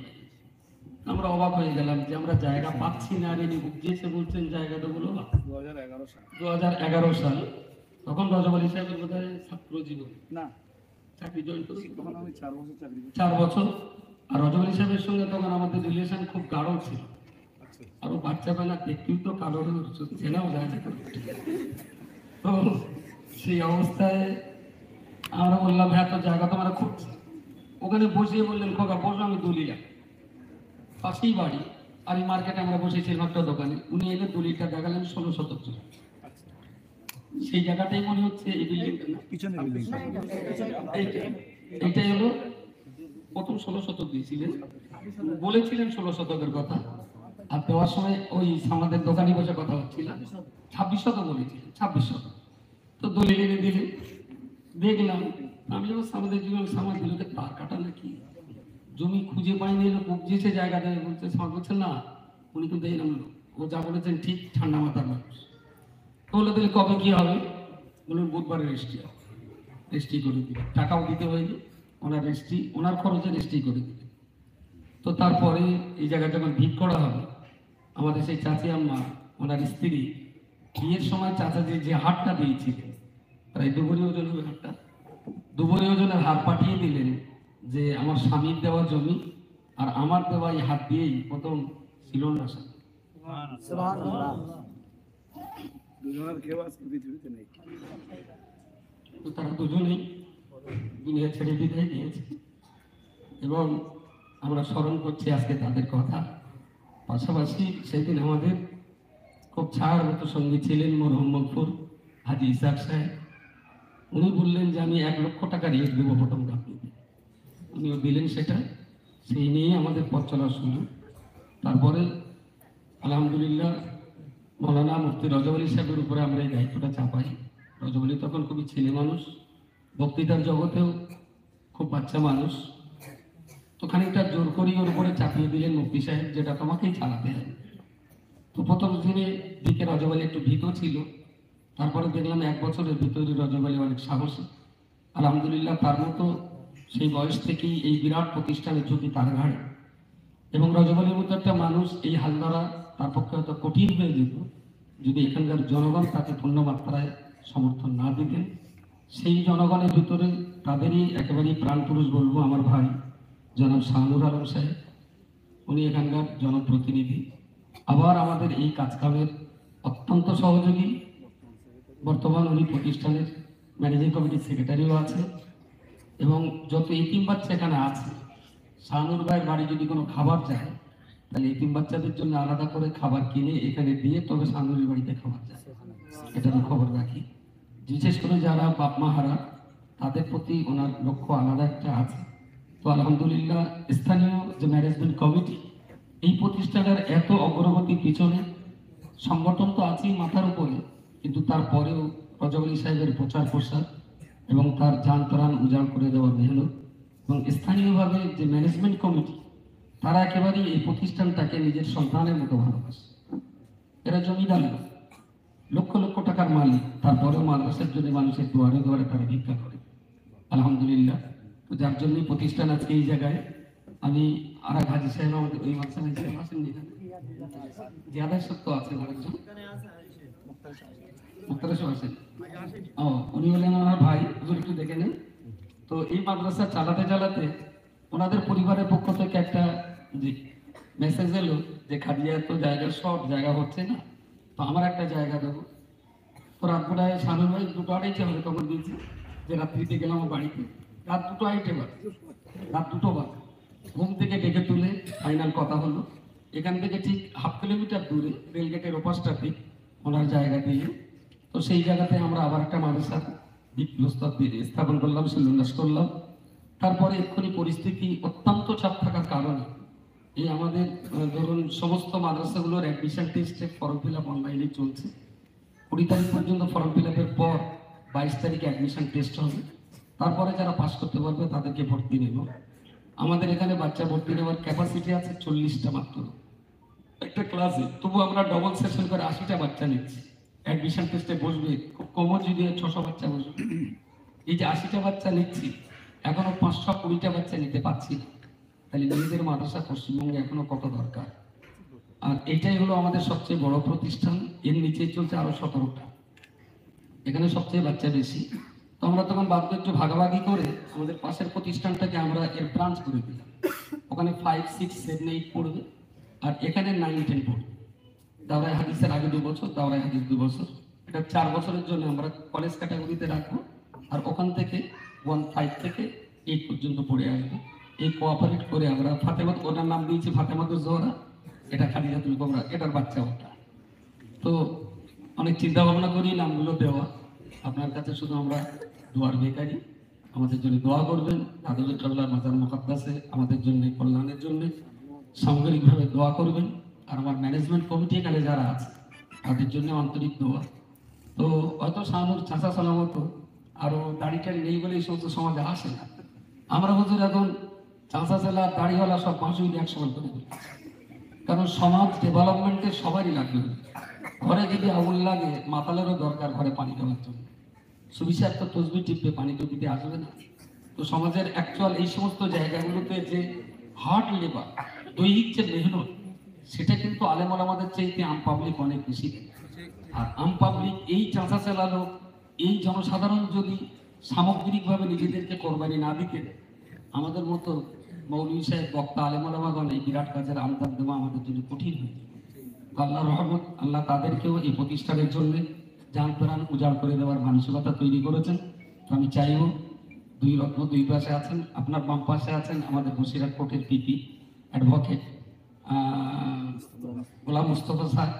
Speaker 5: আমরা অবাক হয়ে গেলাম যে আমরা জায়গা পাচ্ছি না। আর ইনি বুঝিয়েছে বলছেন জায়গা দেবো লোবা। 2011 সাল, তখন রজব আলী সাহেবের বোধহয় ছাত্র জীবন না, চাকরি জয়েন করেছি তখন আমি 4 বছর চাকরি, 4 বছর। আর রজব আলী সাহেবের সঙ্গে তখন আমাদের রিলেশন খুব গাঢ় ছিল। আরো বাচ্চা বেলা দেখতেও তো কালো চেনাও যায় না। তো সেই অবস্থায় আমরা বললাম, হ্যাঁ তো জায়গা তো আমরা খুঁজছি। ওখানে বসিয়ে বললেন, খোকা বসো, আমি দলিলা পাশেই বাড়ি। আর এই মার্কেটে আমরা বসেছিলাম একটা দোকানে, উনি এলে দলিলটা দেখালেন 16 শতক ছিল। সেই জায়গাটাই মনে হচ্ছে এই বিল্ডিংটা না, পিছনে এইটাই হলো প্রথম 16 শতক দিয়েছিলেন, বলেছিলেন 16 শতকের কথা। আর দেওয়ার সময় ওই আমাদের দোকানে বসে কথা হচ্ছিল, 26 শতক বলেছিলেন, 26 শতক। তো দলিল এনে দিলেন, দেখলাম আমি আমাদের জীবন সামাজ দিলকে তার কাটা নাকি জমি খুঁজে পাইনি, এলো বুঝিয়েছে জায়গা দেয়, বলছে সমাজ বলছেন না, উনি কিন্তু এই নাম ও যা বলেছেন ঠিক, ঠান্ডা মাথার মানুষ। তো বলে দিলে কবে কি হবে, বলুন বুধবারে রেজিস্ট্রি হবে, রেজিস্ট্রি করে দিবে, টাকাও দিতে হয়নি, ওনার রেজিস্ট্রি, ওনার খরচে রেজিস্ট্রি করে দিবে। তো তারপরে এই জায়গাটা যখন ভিড় করা হবে, আমাদের সেই চাচি আম্মা ওনার স্ত্রী বিয়ের সময় চাচাজি যে হাটটা দিয়েছিলেন, প্রায় 2 ভরি ওজন হবে হাটটা, 2 ভরি ওজনের হাট পাঠিয়ে দিলেন যে আমার স্বামীর দেওয়া জমি আর আমার দেওয়া এই হাত দিয়েই প্রথম ছিল না।
Speaker 4: দুজনের কেউ আজকে পৃথিবীতে নেই।
Speaker 5: তো তারা দুজনেই দুনিয়া ছেড়ে বিদায় দিয়েছে। এবং আমরা স্মরণ করছি আজকে তাদের কথা। পাশাপাশি সেদিন আমাদের খুব ছাড়ার মতো সঙ্গী ছিলেন মরহুম মকফুর হাজি ইসাক সাহেব। উনি বললেন যে আমি 1 লক্ষ টাকা রেট দেবো ফটোগ্রাফিতে, উনিও দিলেন সেটা। সেই নিয়ে আমাদের পথ চলা শুরু। তারপরে আলহামদুলিল্লাহ মৌলানা মুফতি রজব আলী সাহেবের উপরে আমরা এই দায়িত্বটা চাপাই। রজব আলী তখন খুবই ছেলে মানুষ, বক্তৃতার জগতেও খুব বাচ্চা মানুষ, তো খানিকটা জোর করি ওর উপরে চাপিয়ে দিলেন মুফতি সাহেব, যেটা তোমাকেই চালাতে হবে। তো প্রথম দিকে রজব আলী একটু ভীত ছিল, তারপরে দেখলাম 1 বছরের ভিতরে রজব আলী অনেক সাহসী। আলহামদুলিল্লাহ তার মতো সেই বয়স থেকেই এই বিরাট প্রতিষ্ঠানের ঝুঁকি তার ঘাড়ে। এবং রজব আলীর মতো একটা মানুষ এই হাল ধরা তার পক্ষে হয়তো কঠিন হয়ে যেত যদি এখানকার জনগণ তাকে পূর্ণ মাত্রায় সমর্থন না দিতেন। সেই জনগণের ভিতরে তাদেরই একেবারেই প্রাণপুরুষ বলবো আমার ভাই জনাব শাহনুর আলম সাহেব, উনি এখানকার জনপ্রতিনিধি, আবার আমাদের এই কাজকামের অত্যন্ত সহযোগী। বর্তমান উনি প্রতিষ্ঠানের ম্যানেজিং কমিটির সেক্রেটারিও আছে। এবং যত এতিম বাচ্চা এখানে আছে, শাহনুর ভাইয়ের বাড়ি যদি কোনো খাবার যায় তাহলে এতিম বাচ্চাদের জন্য আলাদা করে খাবার কিনে এখানে দিয়ে তবে শাহনুরের বাড়িতে খাবার যায়, এটা আমি খবর রাখি। বিশেষ করে যারা বাপ মা হারা তাদের প্রতি ওনার লক্ষ্য আলাদা একটা আছে। তো আলহামদুলিল্লাহ স্থানীয় যে ম্যানেজমেন্ট কমিটি এই প্রতিষ্ঠানের এত অগ্রগতির পিছনে, সংগঠন তো আছেই মাথার উপরে, কিন্তু তারপরেও রজব আলী সাহেবের প্রচার প্রসার এবং তার যান প্রাণ উজাড় করে দেওয়ার মেহনত, এবং স্থানীয়ভাবে যে ম্যানেজমেন্ট কমিটি তারা একেবারেই এই প্রতিষ্ঠানটাকে নিজের সন্তানের মতো ভালোবাসে। এরা জমিদার না, লক্ষ লক্ষ টাকার মালিক, তারপরেও মাদ্রাসার জন্য মানুষের দুয়ারে দুয়ারে তারা ভিক্ষা করে। আলহামদুলিল্লাহ, তো যার জন্যই প্রতিষ্ঠান আজকে এই জায়গায়। আমি আর এক হাজি সাহেব আমাদের ওই মাদ্রাসা সাহেব আছেন, জিয়াদা সত্য আছেন আরেকজন মুক্তার সাহেব আছেন, ও উনি হলেন আমার ভাই, হুজুর একটু দেখে নেন। তো এই মাদ্রাসা চালাতে চালাতে ওনাদের পরিবারের পক্ষ থেকে একটা মেসেজ এলো যে খাদিয়া তো জায়গা শর্ট, জায়গা হচ্ছে না, তো আমার একটা জায়গা দেবো। তো রাত বেলায় শানুর ভাই 2:30 হবে তখন দিয়েছি যে রাত্রিতে গেলাম আমার বাড়িতে, রাত 2:30 বাজে, রাত 2 বাজে ঘুম থেকে ডেকে তুলে ফাইনাল কথা হলো এখান থেকে ঠিক 1/2 কিলোমিটার দূরে রেলগেটের ওপাশটাতে ওনার জায়গা দিয়ে। তো সেই জায়গাতে আমরা আবার একটা মাদ্রাসা স্থাপন করলাম, শিলান্যাস করলাম। তারপরে এক্ষুনি পরিস্থিতি অত্যন্ত চাপ থাকার কারণে এই আমাদের ধরুন সমস্ত মাদ্রাসাগুলোর অ্যাডমিশন টেস্টে ফর্ম ফিল আপ অনলাইনে চলছে। 20 তারিখ পর্যন্ত ফর্ম ফিল আপের পর 22 তারিখে অ্যাডমিশন টেস্ট হবে। তারপরে যারা পাস করতে পারবে তাদেরকে ভর্তি নেব। আমাদের এখানে বাচ্চা ভর্তি নেওয়ার ক্যাপাসিটি আছে 40টা মাত্র একটা ক্লাসে, তবু আমরা ডবল সেশন করে 80টা বাচ্চা নিচ্ছি। অ্যাডমিশন টেস্টে বসবে খুব কমও যদি 600 বাচ্চা বসবে। এই যে 80টা বাচ্চা নিচ্ছি, এখনো 520টা বাচ্চা নিতে পারছি না। তাহলে নিজেদের মাদ্রাসা পশ্চিমবঙ্গে এখনো কত দরকার। আর এটাই হলো আমাদের সবচেয়ে বড় প্রতিষ্ঠান, এর নিচে চলছে আরো 17টা, এখানে সবচেয়ে বাচ্চা বেশি। তো আমরা তখন বাধ্য একটু ভাগাভাগি করে আমাদের পাশের প্রতিষ্ঠানটাকে আমরা এর ব্রাঞ্চ করে দিলাম। ওখানে 5, 6, 7, 8 পড়বে, আর এখানে 9, 10 পড়বে। দাওরাই হাদিসের আগে 2 বছর, দাওরাই হাদিস 2 বছর, এটা 4 বছরের জন্য আমরা কলেজ ক্যাটাগরিতে রাখবো। আর ওখান থেকে 1, 5 থেকে 8 পর্যন্ত পড়ে আসবে। এই কোঅপারেট করে আমরা ফাতেমা, ওটার নাম দিয়েছি ফাতেমাতুজ জোহরা, এটা খাদিজাতুল কুবরা, এটার বাচ্চা ওটা। তো অনেক চিন্তা ভাবনা করি নামগুলো দেওয়া। আপনার কাছে শুধু আমরা দোয়ার বেকারি, আমাদের জন্য দোয়া করবেন। আদুল্লাহ মাজার মুকাদ্দাসে আমাদের জন্য কল্যাণের জন্য সামগ্রিকভাবে দোয়া করবেন। আর আমার ম্যানেজমেন্ট কমিটি এখানে যারা আছে তাদের জন্য আন্তরিক দোয়া। তো হয়তো শাহনুর চাষা সালামত আরো দাড়িটাড়ি নেই বলে এই সমস্ত সমাজে আসে না। আমরা হুজুর এখন চাষা জেলা দাড়িওয়ালা সব মাসুল একসমান করে দিই, কারণ সমাজ ডেভেলপমেন্টে সবারই লাগবে। ঘরে যদি আগুন লাগে মাতালেরও দরকার ঘরে পানি দেওয়ার জন্য। সুবিচার তো তসবি টিপবে, পানি তো দিতে আসবে না। তো সমাজের অ্যাকচুয়াল এই সমস্ত জায়গাগুলোতে যে হার্ড লেবার, দৈহিক যে মেহনত, সেটা কিন্তু আলেমল আমাদের চাইতে আম পাবলিক অনেক বেশি। আর আম পাবলিক এই চাঁচা চালালো, এই জনসাধারণ যদি সামগ্রিকভাবে নিজেদেরকে কোরবানি না দিতে, আমাদের মতো মৌলভী সাহেব বক্তা আলেমল আমাগণ এই বিরাট কাজের আমদান দেওয়া আমাদের জন্য কঠিন হয়ে যাবে। আল্লাহ রহমত, আল্লাহ তাদেরকেও এই প্রতিষ্ঠানের জন্য জান প্রাণ উজাড় করে দেওয়ার মানসিকতা তৈরি করেছেন। তো আমি চাইব দুই রত্ন দুই পাশে আছেন, আপনার বাম পাশে আছেন আমাদের বসিরহাট কোর্টের পিপি অ্যাডভোকেট গোলাম মুস্তফা স্যার।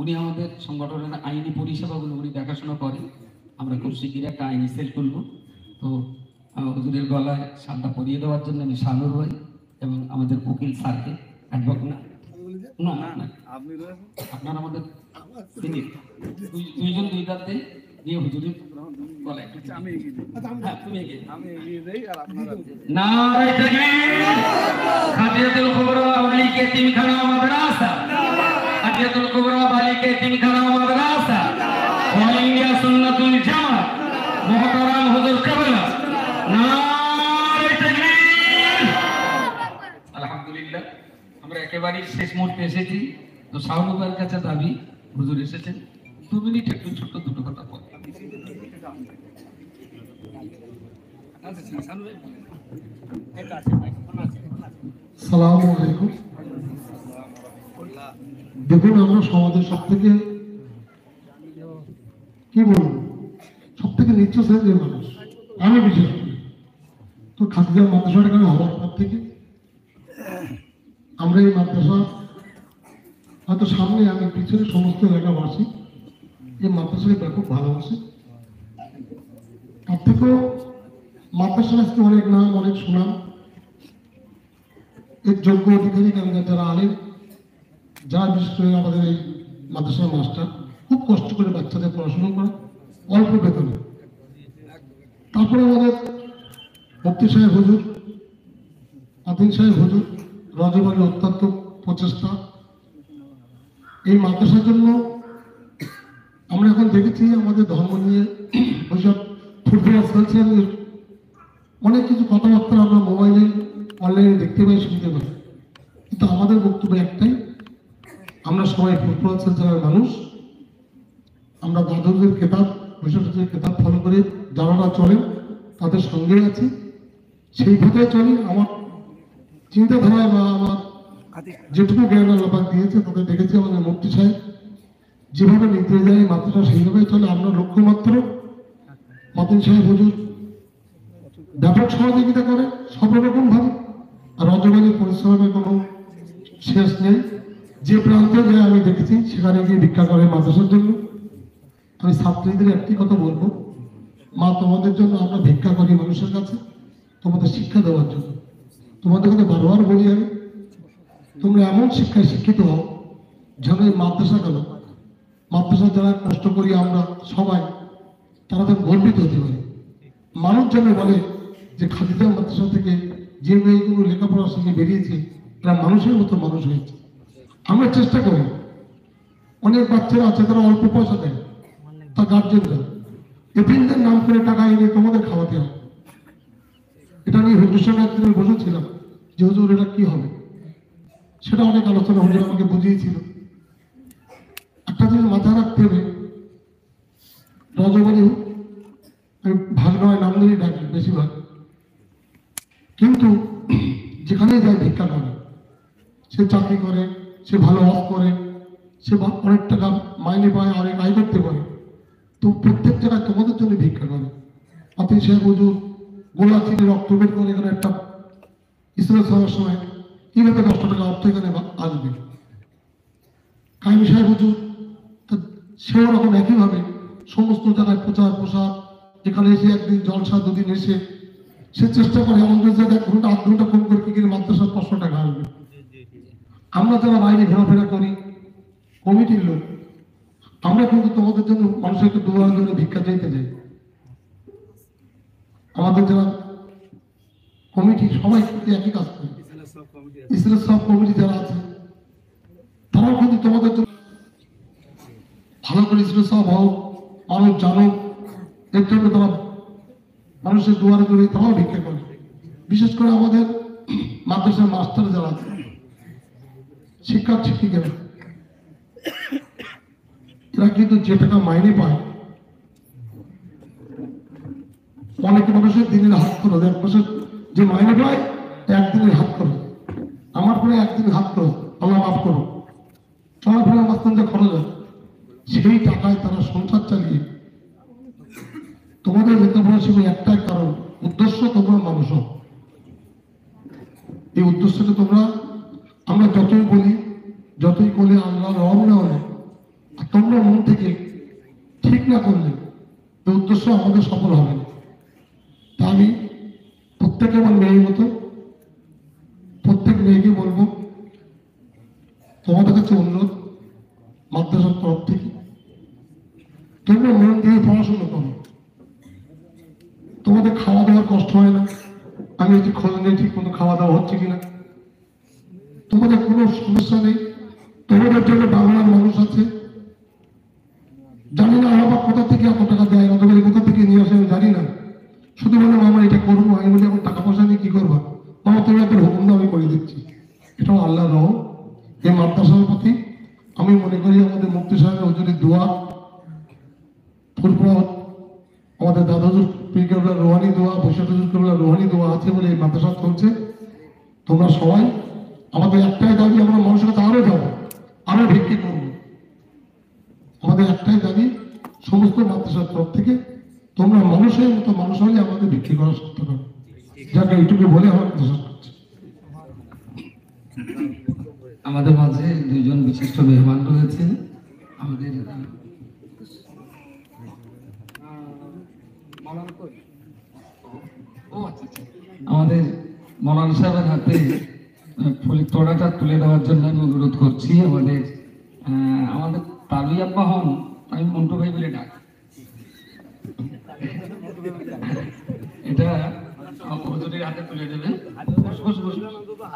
Speaker 5: উনি আমাদের সংগঠনের আইনি পরিষেবাগুলো উনি দেখাশোনা করেন। আমরা খুব শীঘ্রই একটা আইনি সেল করব। তো হুজুরের গলায় শালটা পরিয়ে দেওয়ার জন্য আমি শানুর ভাই এবং আমাদের উকিল স্যারকে অ্যাডভোকেট না আপনার আমাদের দুইজন দুই দাঁতে দিয়ে হুজুরের গলায় একটু নারে তাকবীর। খাদিজাতুল কুবরা বালিকা এতিমখানা মাদ্রাসা, খাদিজাতুল কুবরা বালিকা এতিমখানা মাদ্রাসা, অল ইন্ডিয়া সুন্নাতুল জামাত, মুহতারাম হুজুর কিবলা, নারে তাকবীর। আলহামদুলিল্লাহ, আমরা একেবারে শেষ মুহূর্তে এসেছি। তো শাহরুখের কাছে দাবি, হুজুর এসেছেন, 2 মিনিট একটু ছোট্ট দুটো কথা বল।
Speaker 7: সালামু আলাইকুম। দেখুন, আমরা সমাজের সব থেকে কি বলবো, সব থেকে নিচ্ছ শ্রেণীর মানুষ আমি বিশেষ করি। তো খাদিজা মাদ্রাসাটা এখানে হওয়ার পর থেকে আমরা এই মাদ্রাসা হয়তো সামনে আমি পিছনে সমস্ত এলাকাবাসী এই মাদ্রাসাকে ব্যাপক ভালোবাসে। তার থেকেও মাদ্রাসার আজকে অনেক নাম, অনেক সুনাম। এর যোগ্য অধিকারী যারা আলেম, যারা বিশেষ করে আমাদের এই মাদ্রাসার মাস্টার খুব কষ্ট করে বাচ্চাদের পড়াশোনা করে অল্প বেতনে। তারপরে আমাদের মুফতি সাহেব হুজুর, আদিন সাহেব হুজুর, রজব আলী অত্যন্ত প্রচেষ্টা। এই মাদ্রাসার জন্য আমরা এখন দেখেছি আমাদের ধর্ম নিয়ে ওইসব ফুটবল খেলছেন, অনেক কিছু কথাবার্তা আমরা মোবাইলে অনলাইনে দেখতে পাই, শুনতে পাই। কিন্তু আমাদের বক্তব্য একটাই, আমরা সবাই ফুটবল সেন্টারের মানুষ। আমরা দাদুদের কেতাব, বৈশাখের কেতাব ফলো করে যারা চলেন তাদের সঙ্গে আছি, সেই পথে চলি। আমার চিন্তাধারায় বা আমার যেটুকু জ্ঞান আল্লাহ দিয়েছে তাদের দেখেছি আমাদের মুফতি সাহেব যেভাবে নির্দেশ দেয় মাত্রাটা সেইভাবে চলে। আমরা লক্ষ্যমাত্র মাতিন সাহেব হুজুর ব্যাপক সহযোগিতা করে সব রকম ভাবে। আর রজবানের পরিশ্রমের কোনো শেষ নেই। যে প্রান্তে যায় আমি দেখেছি সেখানে গিয়ে ভিক্ষা করে মাদ্রাসার জন্য। আমি ছাত্রীদের একটি কথা বলবো, মা তোমাদের জন্য আমরা ভিক্ষা করি মানুষের কাছে, তোমাদের শিক্ষা দেওয়ার জন্য। তোমাদের কাছে বারবার বলি আমি, তোমরা এমন শিক্ষায় শিক্ষিত হও যেন এই মাদ্রাসা গেল, মাদ্রাসা যারা কষ্ট করি আমরা সবাই, তারা তো গর্বিত হতে পারে। মানুষ যেন বলে যে খাদিজা মাদ্রাসা থেকে যে মেয়েগুলো লেখাপড়া শিখে বেরিয়েছে তারা মানুষের মতো মানুষ হয়েছে। আমরা চেষ্টা করি, অনেক বাচ্চারা আছে তারা অল্প পয়সা দেয়, তা গার্জেনরা এতিমদের নাম করে টাকা এনে তোমাদের খাওয়াতে হয়। এটা নিয়ে হুজুর সঙ্গে একদিন বসেছিলাম যে হুজুর এটা কি হবে, সেটা অনেক আলোচনা হুজুর আমাকে বুঝিয়েছিল। একটা জিনিস মাথায় রাখতে হবে, রজবাড়ি ভাগ নয় নাম নিয়ে ডাকি বেশিরভাগ, কিন্তু যেখানে যায় ভিক্ষা করে, সে চাকরি করে, সে ভালো অফ করে, সে অনেক টাকা মাইনে পায়, অনেক আয় করতে পারে, তো প্রত্যেক জায়গায় তোমাদের জন্য ভিক্ষা করে। আপনি সে হুজুর গোলা চিনি রক্ত বের করে এখানে একটা ইসলাম সবার সময় কিভাবে 10 টাকা অর্থ এখানে আসবে। কাইম সাহেব হুজুর সেও রকম একইভাবে সমস্ত জায়গায় প্রচার প্রসার, এখানে এসে একদিন জলসা, দুদিন এসে সে চেষ্টা করে আমাদের জায়গায় 1 ঘন্টা 8 ঘন্টা কম করে কি কিনে মাদ্রাসার 500 টাকা আসবে। আমরা যারা বাইরে ঘোরাফেরা করি কমিটির লোক, আমরা কিন্তু তোমাদের জন্য মানুষেরকে দুয়ার জন্য ভিক্ষা চাইতে যাই। আমাদের যারা কমিটি সবাই কিন্তু একই কাজ করে, ইসলাম সব কমিটি যারা আছে তারাও কিন্তু তোমাদের জন্য ভালো করে ইসলাম সব হোক, মানুষ জানুক, এর জন্য তারা মানুষের দুয়ারে দুয়ারে তারাও ভিক্ষা করে। বিশেষ করে আমাদের মাদ্রাসার মাস্টার যারা আছে, শিক্ষার্থী শিক্ষিকারা, এরা কিন্তু যে টাকা মাইনে পায়, অনেক মানুষের দিনের হাত খরচ, 1 মাসের যে মাইনে পায় 1 দিনের হাত খরচ, আমার পরে 1 দিনের হাত খরচ, আল্লাহ মাফ করো, চলাফেরা মাঝখান যে খরচ হয়, সেই টাকায় তারা সংসার চালিয়ে তোমাদের লেখাপড়া শিখে একটাই কারণ, উদ্দেশ্য যতই করলে আল্লাহ রব না হলে আর তোমরা মন থেকে ঠিক না করলে এই উদ্দেশ্য আমাদের সফল হবে না। তা আমি প্রত্যেকে আমার মেয়ের মতো প্রত্যেক মেয়েকে বলবো, তোমাদের কাছে অনুরোধ মাদ্রাসার তরফ থেকে তোমরা মন দিয়ে পড়াশোনা করো। তোমাদের খাওয়া দাওয়ার কষ্ট হয় না, আমি যদি খোঁজ নেই ঠিক মতো খাওয়া দাওয়া হচ্ছে কিনা, তোমাদের কোনো সমস্যা নেই। তোমাদের জন্য বাংলার মানুষ আছে, জানি না আমার কোথা থেকে এত টাকা দেয়, অত কোথা থেকে নিয়ে আসে আমি জানি না, শুধু বললাম আমার এটা করবো। আমি বলি এখন টাকা পয়সা নিয়ে কি করবো, আমার তুমি একটা হুকুম দাও আমি করে দিচ্ছি। এটাও আল্লাহ রহম। এই মাদ্রাসার প্রতি আমি মনে করি আমাদের মুফতি সাহেবের হুজুরের দোয়া, ফুলপুরা আমাদের দাদাজুর পীর কেবলা রোহানি দোয়া, বৈশাখজুর কেবলা রোহানি দোয়া আছে বলে এই মাদ্রাসা চলছে। তোমরা সবাই, আমাদের একটাই দাবি, আমরা মানুষের কাছে আরো যাবো, আরো ভিক্ষি করবো। আমাদের একটাই দাবি সমস্ত মাদ্রাসার তরফ থেকে তোমরা মানুষের মতো মানুষ হলে আমাদের ভিক্ষি করা সত্য করো। যাকে এইটুকু বলে আমার মাদ্রাসা করছে।
Speaker 5: আমাদের মাঝে দুইজন বিশিষ্ট মেহমান রয়েছেন। আমাদের আমাদের মৌলানা সাহেবের হাতে তোড়াটা তুলে দেওয়ার জন্য আমি অনুরোধ করছি। আমাদের তালুই আব্বা হন, আমি মন্টু ভাই বলে ডাক, এটা হুজুরের হাতে তুলে দেবেন।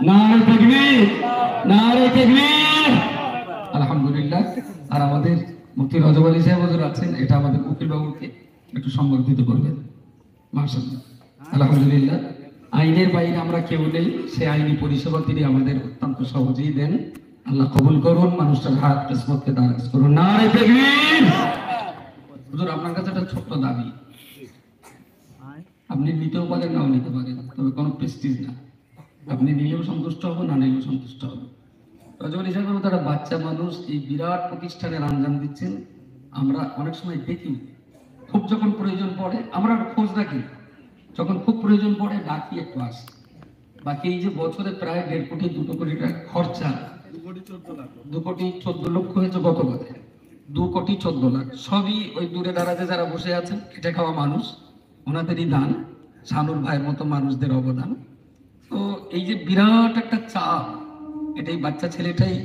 Speaker 5: নারে তাকবীর, নারে তাকবীর, আলহামদুলিল্লাহ। আর আমাদের মুফতি রজব আলী সাহেব হুজুর আছেন, এটা আমাদের উকিল বাবুকে একটু সংবর্ধিত করবেন। মাশাআল্লাহ, আলহামদুলিল্লাহ। আইনের বাইরে আমরা কেউ নেই, সে আইনি পরিষেবা তিনি আমাদের অত্যন্ত সহজেই দেন। আল্লাহ কবুল করুন, মানুষটার হাত কিসমতকে দারাজ করুন। নারে তাকবীর। হুজুর আপনার কাছে একটা ছোট্ট দাবি, আপনি নিতেও পারেন নাও নিতে পারেন, তবে কোনো প্রেস্টিজ না। আপনি নিলেও সন্তুষ্ট হবো, না নিলেও সন্তুষ্ট হবো। রজব হিসাবে তারা বাচ্চা মানুষ এই বিরাট প্রতিষ্ঠানের আঞ্জাম দিচ্ছেন। আমরা অনেক সময় দেখি, খুব যখন প্রয়োজন পড়ে আমরা খোঁজ রাখি, যখন খুব প্রয়োজন পড়ে ডাকি একটু আসি। বাকি এই যে বছরে প্রায় 1.5 কোটি 2 কোটি টাকা খরচা, 2 কোটি 14 লক্ষ হয়েছে গত বছরে, 2 কোটি 14 লাখ, সবই ওই দূরে দাঁড়াতে যারা বসে আছেন এটা খাওয়া মানুষ, ওনাদেরই দান, শানুর ভাইয়ের মতো মানুষদের অবদান। তো এই যে বিরাট একটা চাপ, এটাই বাচ্চা ছেলেটাই,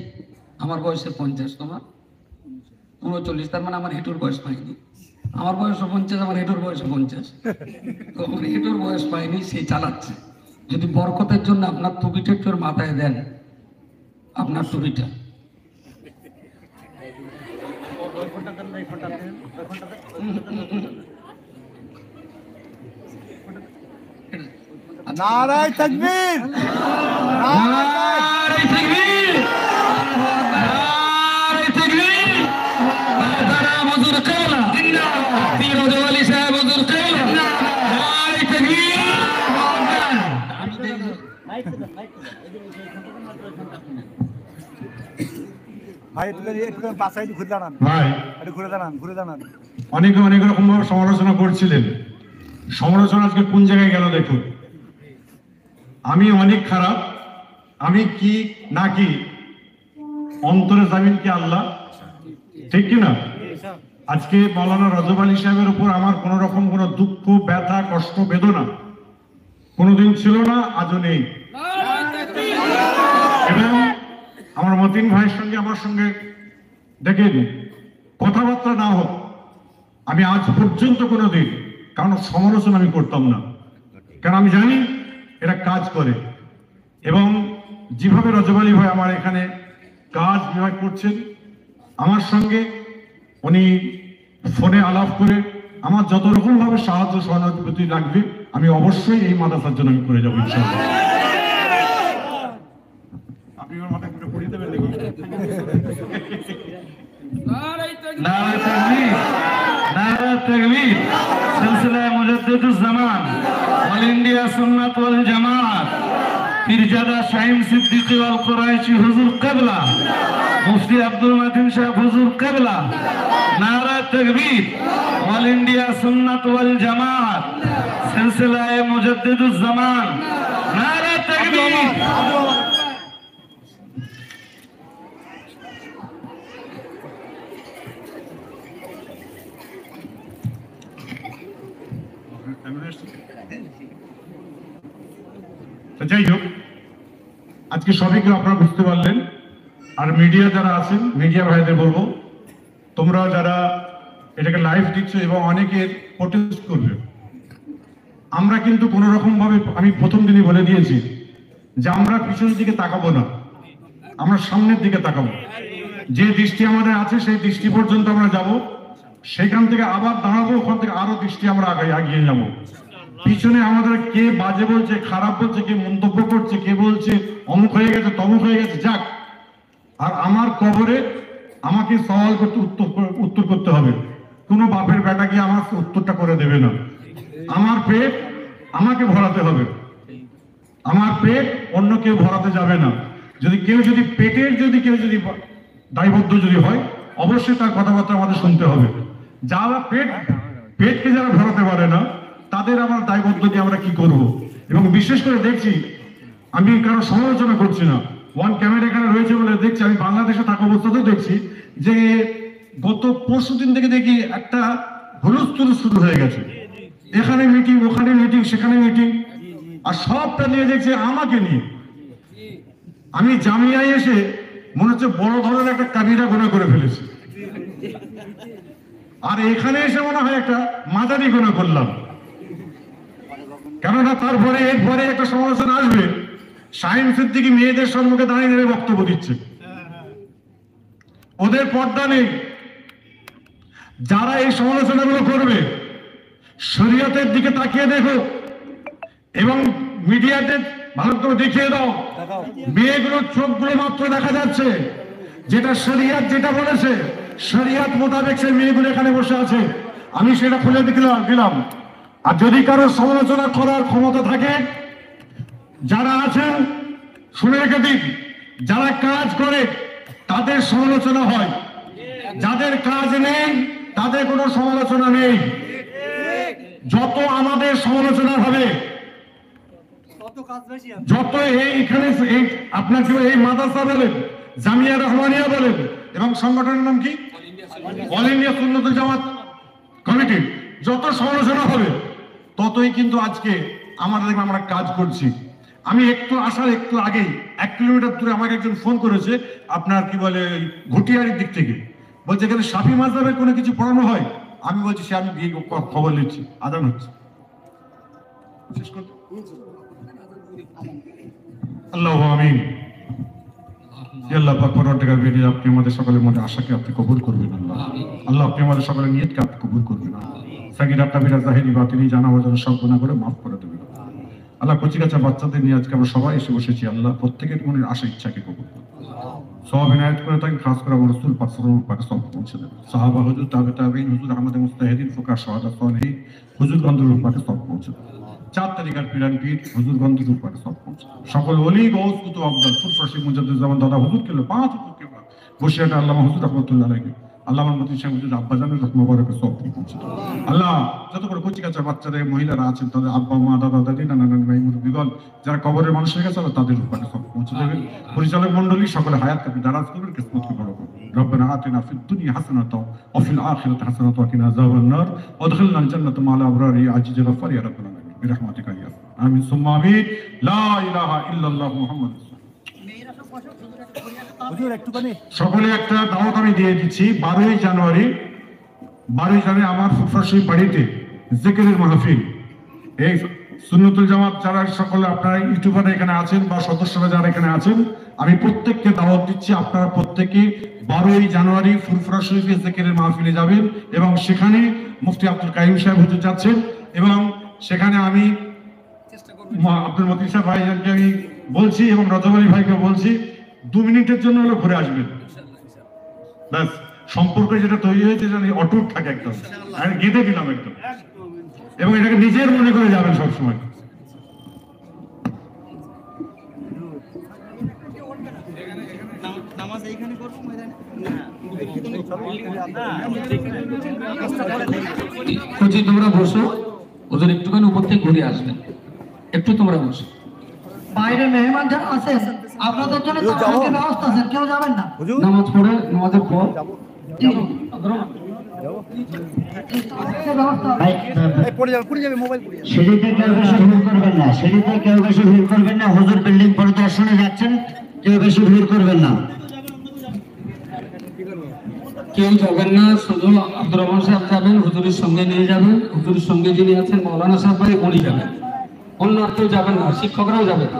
Speaker 5: আমার বয়সে 50, তোমার 39, তার মানে আমার হেঁটুর বয়স পাইনি। আমার বয়স 50, আমার হেঁটুর বয়স 50, তো আমার হেঁটুর বয়স পাইনি, সে চালাচ্ছে। যদি বরকতের জন্য আপনার টুপিটা একটু ওর মাথায় দেন, আপনার টুপিটা
Speaker 1: নারায়ে তাকবীর,
Speaker 5: নারে তাকবীর, নারে তাকবীর। মাদারা হুজুর কেবলা জিন্দাবাদ, পীর রজব আলী সাহেব হুজুর কেবলা, নারে তাকবীর।
Speaker 1: ভাই একটু পাশে ঘুরে দাঁড়ান,
Speaker 6: ভাই
Speaker 1: একটু ঘুরে দাঁড়ান, ঘুরে দাঁড়ান।
Speaker 6: অনেকে অনেক রকম ভাবে সমালোচনা করছিলেন, সমালোচনা আজকে কোন জায়গায় গেল দেখুন। আমি অনেক খারাপ, আমি কি না কি, অন্তরে জামিন কি আল্লাহ, ঠিক কিনা? আজকে মাওলানা রজব আলী সাহেবের উপর আমার কোন রকম কোন দুঃখ, ব্যথা, কষ্ট, বেদনা কোনোদিন ছিল না, আজও নেই। এবং আমার মতিন ভাইয়ের সঙ্গে আমার সঙ্গে দেখেন কথাবার্তা না হোক, আমি আজ পর্যন্ত কোনোদিন কারণ সমালোচনা আমি করতাম না, কারণ আমি জানি এটা কাজ করে। এবং যেভাবে রজব আলী ভাই আমার এখানে কাজ বিভাগ করছেন, আমার সঙ্গে উনি ফোনে আলাপ করে আমার যত রকম ভাবে সাহায্য সহানুভূতি রাখবে, আমি অবশ্যই এই মাদ্রাসার জন্য আমি করে যাবো ইনশাআল্লাহ। আপনি আমার মাথায় একটু পড়িয়ে দেবেন দেখুন।
Speaker 5: নারে তাকবীর, নারে তাকবীর। সিলসিলা মুজাদ্দিদুজ জামান ওয়াল ইন্ডিয়া সুন্নাত ওয়াল জামাত পীরজাদা শাহিন সিদ্দিকী ওয়াল কুরাইশি হুজুর কিবলা, মুফতি আব্দুল মাতিন সাহেব হুজুর কিবলা, নারে তাকবীর। ওয়াল ইন্ডিয়া সুন্নাত ওয়াল জামাত সিলসিলা মুজাদ্দিদুজ জামান, নারে তাকবীর।
Speaker 6: তো যাই হোক, আজকে সবাইকে আপনারা বুঝতে পারলেন। আর মিডিয়া যারা আছেন, মিডিয়া ভাইদের বলবো, তোমরা যারা এটাকে লাইভ দিচ্ছ এবং অনেকের প্রোটেস্ট করবে, আমরা কিন্তু কোনো রকম ভাবে, আমি প্রথম দিনই বলে দিয়েছি যে আমরা পিছনের দিকে তাকাবো না, আমরা সামনের দিকে তাকাবো। যে দৃষ্টি আমাদের আছে সেই দৃষ্টি পর্যন্ত আমরা যাব, সেখান থেকে আবার দাঁড়াবো, ওখান থেকে আরো দৃষ্টি আমরা এগিয়ে যাব। পিছনে আমাদের কে বাজে বলছে, খারাপ বলছে, কে মন্তব্য করছে, কে বলছে অমুক হয়ে গেছে, তমুক হয়ে গেছে, যাক। আর আমার কবরে আমাকে সওয়াল করতে, উত্তর করতে হবে। কোনো বাপের বেটা গিয়ে আমার উত্তরটা করে দেবে না। আমার পেট আমাকে ভরাতে হবে, আমার পেট অন্য কেউ ভরাতে যাবে না। যদি পেটের কেউ যদি দায়বদ্ধ যদি হয়, অবশ্যই তার কথাবার্তা আমাদের শুনতে হবে। যারা পেটকে যারা ভরাতে পারে না, তাদের আমার দায়বদ্ধ দিয়ে আমরা কি করব। এবং বিশেষ করে দেখছি, আমি কারো সমালোচনা করছি না, ওয়ান ক্যামেরা এখানে রয়েছে বলে দেখছি, আমি বাংলাদেশে থাকা অবস্থাতেও দেখছি যে গত পরশুদিন থেকে দেখি একটা হুলস্থুল শুরু হয়ে গেছে। এখানে মিটিং, ওখানে মিটিং, সেখানে মিটিং, আর সবটা নিয়ে দেখছি আমাকে নিয়ে। আমি জামিয়ায় এসে মনে হচ্ছে বড় ধরনের একটা কাবিরা গুনাহ করে ফেলেছি, আর এখানে এসে মনে হয় একটা মাদারি গুনাহ করলাম। কেননা এরপরে একটা সমালোচনা আসবে, শাহিন সিদ্দিকী মেয়েদের সম্মুখে দাঁড়িয়ে বক্তব্য দিচ্ছে, ওদের পর্দা নেই। যারা এই সমালোচনাগুলো করবে, শরীয়তের দিকে তাকিয়ে দেখো এবং মিডিয়াতে ভালো করে দেখিয়ে দাও, মেয়েগুলোর চোখগুলো মাত্র দেখা যাচ্ছে, যেটা শরীয়ত যেটা বলেছে, শরীয়ত মোতাবেক সেই মেয়েগুলো এখানে বসে আছে। আমি সেটা খুলে দিলাম। আর যদি কারো সমালোচনা করার ক্ষমতা থাকে, যারা আছেন শুনে রেখে দিন, যারা কাজ করে তাদের সমালোচনা হয়, যাদের কাজ নেই তাদের কোনো সমালোচনা নেই। যত আমাদের সমালোচনা হবে, যত এইখানে আপনার কি এই মাদ্রাসা বলেন, জামিয়া রহমানিয়া বলেন, এবং সংগঠনের নাম কি, অল ইন্ডিয়া সুন্নতুল জামাত কমিটি, যত সমালোচনা হবে ততই কিন্তু আজকে আমরা কাজ করছি। আমি আসার একটু আগেই 1 কিলোমিটার দূরে আমাকে একজন ফোন করেছে, আপনার কি বলে ঘটিয়ারির দিক থেকে, বলছে এখানে শাফি মাযহাবের কোনো কিছু পড়ানো হয়। আমি বলছি সে আমি গিয়ে খবর নিচ্ছি, আদান হচ্ছে। আল্লাহু আমিন। আল্লাহ পাক পরওয়ারদিগার বেরিয়ে আপনি আমাদের সকলের মধ্যে আশাকে আপনি কবুল করবেন। আল্লাহ আপনি আমাদের সকলের নিয়তকে আপনি কবুল করবেন। সাগীরা কাবীরা জাহিরি বাতিনি জানা অজানা সব গুনাহ করে মাফ করে দেবেন। আল্লাহ কচিকাঁচা বাচ্চাদের নিয়ে আজকে আমরা সবাই এসে বসেছি, আল্লাহ প্রত্যেকের মনের আশা ইচ্ছাকে কবুল করুন, সওয়াব ইনায়াত করে থাকেন। খাস করে আমার রাসূল পাক সাল্লাল্লাহু আলাইহি ওয়াসাল্লাম পাকে পৌঁছে দেবেন। সাহাবা হুজুর, তাবেঈন হুজুর, আহমদে মুস্তাহিদিন, ফুকাহা, শুহাদা, সালেহিন হুজুর গন্ধের পাকে সব পৌঁছে দেবেন। 4 তারিখার পিরান পীর হুজুর গন্ধের পাকে সব পৌঁছে দেবেন। সকল ওলি গৌস কুতুব আফদাল ফুরফুরশি মুজাদ্দিদ জামান দাদা হুজুর কে 5 হুজুর কে বসিয়াটা আল্লামা হুজুর রাহমাতুল্লাহ আলাইহি, আল্লামা মতি শাহ হুজুর আব্বা জানের রহমত মুবারক সব পৌঁছে দেবেন। আল্লাহ যত করে কচিকাঁচা বাচ্চাদের, মহিলারা আছেন, তাদের আব্বা মা, দাদা দাদি, নানা নানি, ভাই মুরব্বিগণ যারা কবরের মানুষ হয়ে গেছে, তাদের পাকে সব পৌঁছে দেবেন। পরিচালক মণ্ডলী সকলে হায়াতকে দারাজ করবেন, কিসমতকে বড় করবেন। রব্বানা আতিনা ফিদ দুনিয়া হাসানাতাও ওয়া ফিল আখিরাতি হাসানাতাও ওয়া কিনা আযাবান নার ওয়াদখিলনা আল জান্নাতা মা'আল আবরার ইয়া আজিজ গফফার ইয়া রাব্বাল আলামিন বিরহমাতিকা ইয়া আমিন সুম্মা আমিন। লা ইলাহা ইল্লাল্লাহু মুহাম্মাদুর সকলে একটা দাওয়াত আমি দিয়ে দিচ্ছি। 12ই জানুয়ারি আমার ফুরফুরশি বাড়িতে জিকিরের মাহফিল। এই সুন্নতুল জামাত যারা সকলে আপনারা ইউটিউবারে এখানে আছেন বা সদস্যরা যারা এখানে আছেন, আমি প্রত্যেককে দাওয়াত দিচ্ছি, আপনারা প্রত্যেকে 12ই জানুয়ারি ফুরফুরা শরীফে জিকিরের মাহফিলে যাবেন এবং সেখানে মুফতি আব্দুল কাইয়ুম সাহেব হুজুর যাচ্ছেন এবং সেখানে আমি আব্দুল মতিন সাহেব ভাইজানকে আমি বলছি এবং রজব আলী ভাইকে বলছি 2 মিনিটের জন্য হলো ঘুরে আসবেন, ব্যাস সম্পর্ক যেটা তৈরি হয়েছে যেন অটুট থাকে একদম, আমি গেঁথে দিলাম একদম, এবং এটাকে নিজের মনে করে যাবেন সবসময়।
Speaker 5: তোমরা বসো, ওদের একটুখানি উপর থেকে ঘুরে আসবেন, একটু তোমরা বসো।
Speaker 3: বাইরে মেহমান যারা আছেন আপনাদের জন্য ব্যবস্থা আছে, কেউ যাবেন না।
Speaker 5: নামাজ পড়ে, নামাজের পর
Speaker 1: এই পড়ে যাবে মোবাইল পড়ে যাবে।
Speaker 3: সিঁড়িতে কেউ বেশি ভিড় করবেন না, সিঁড়িতে কেউ বেশি ভিড় করবেন না। হুজুর বিল্ডিং পরিদর্শনে যাচ্ছেন, কেউ বেশি ভিড় করবেন না।
Speaker 5: কেউ যাবেন না, শুধু আব্দুর রহমান সাহেব যাবেন, হুজুরের সঙ্গে নিয়ে যাবেন। হুজুরের সঙ্গে যিনি আছেন মৌলানা সাহেব ভাই, উনি যাবেন, অন্য আর কেউ যাবেন না। শিক্ষকরাও যাবেন,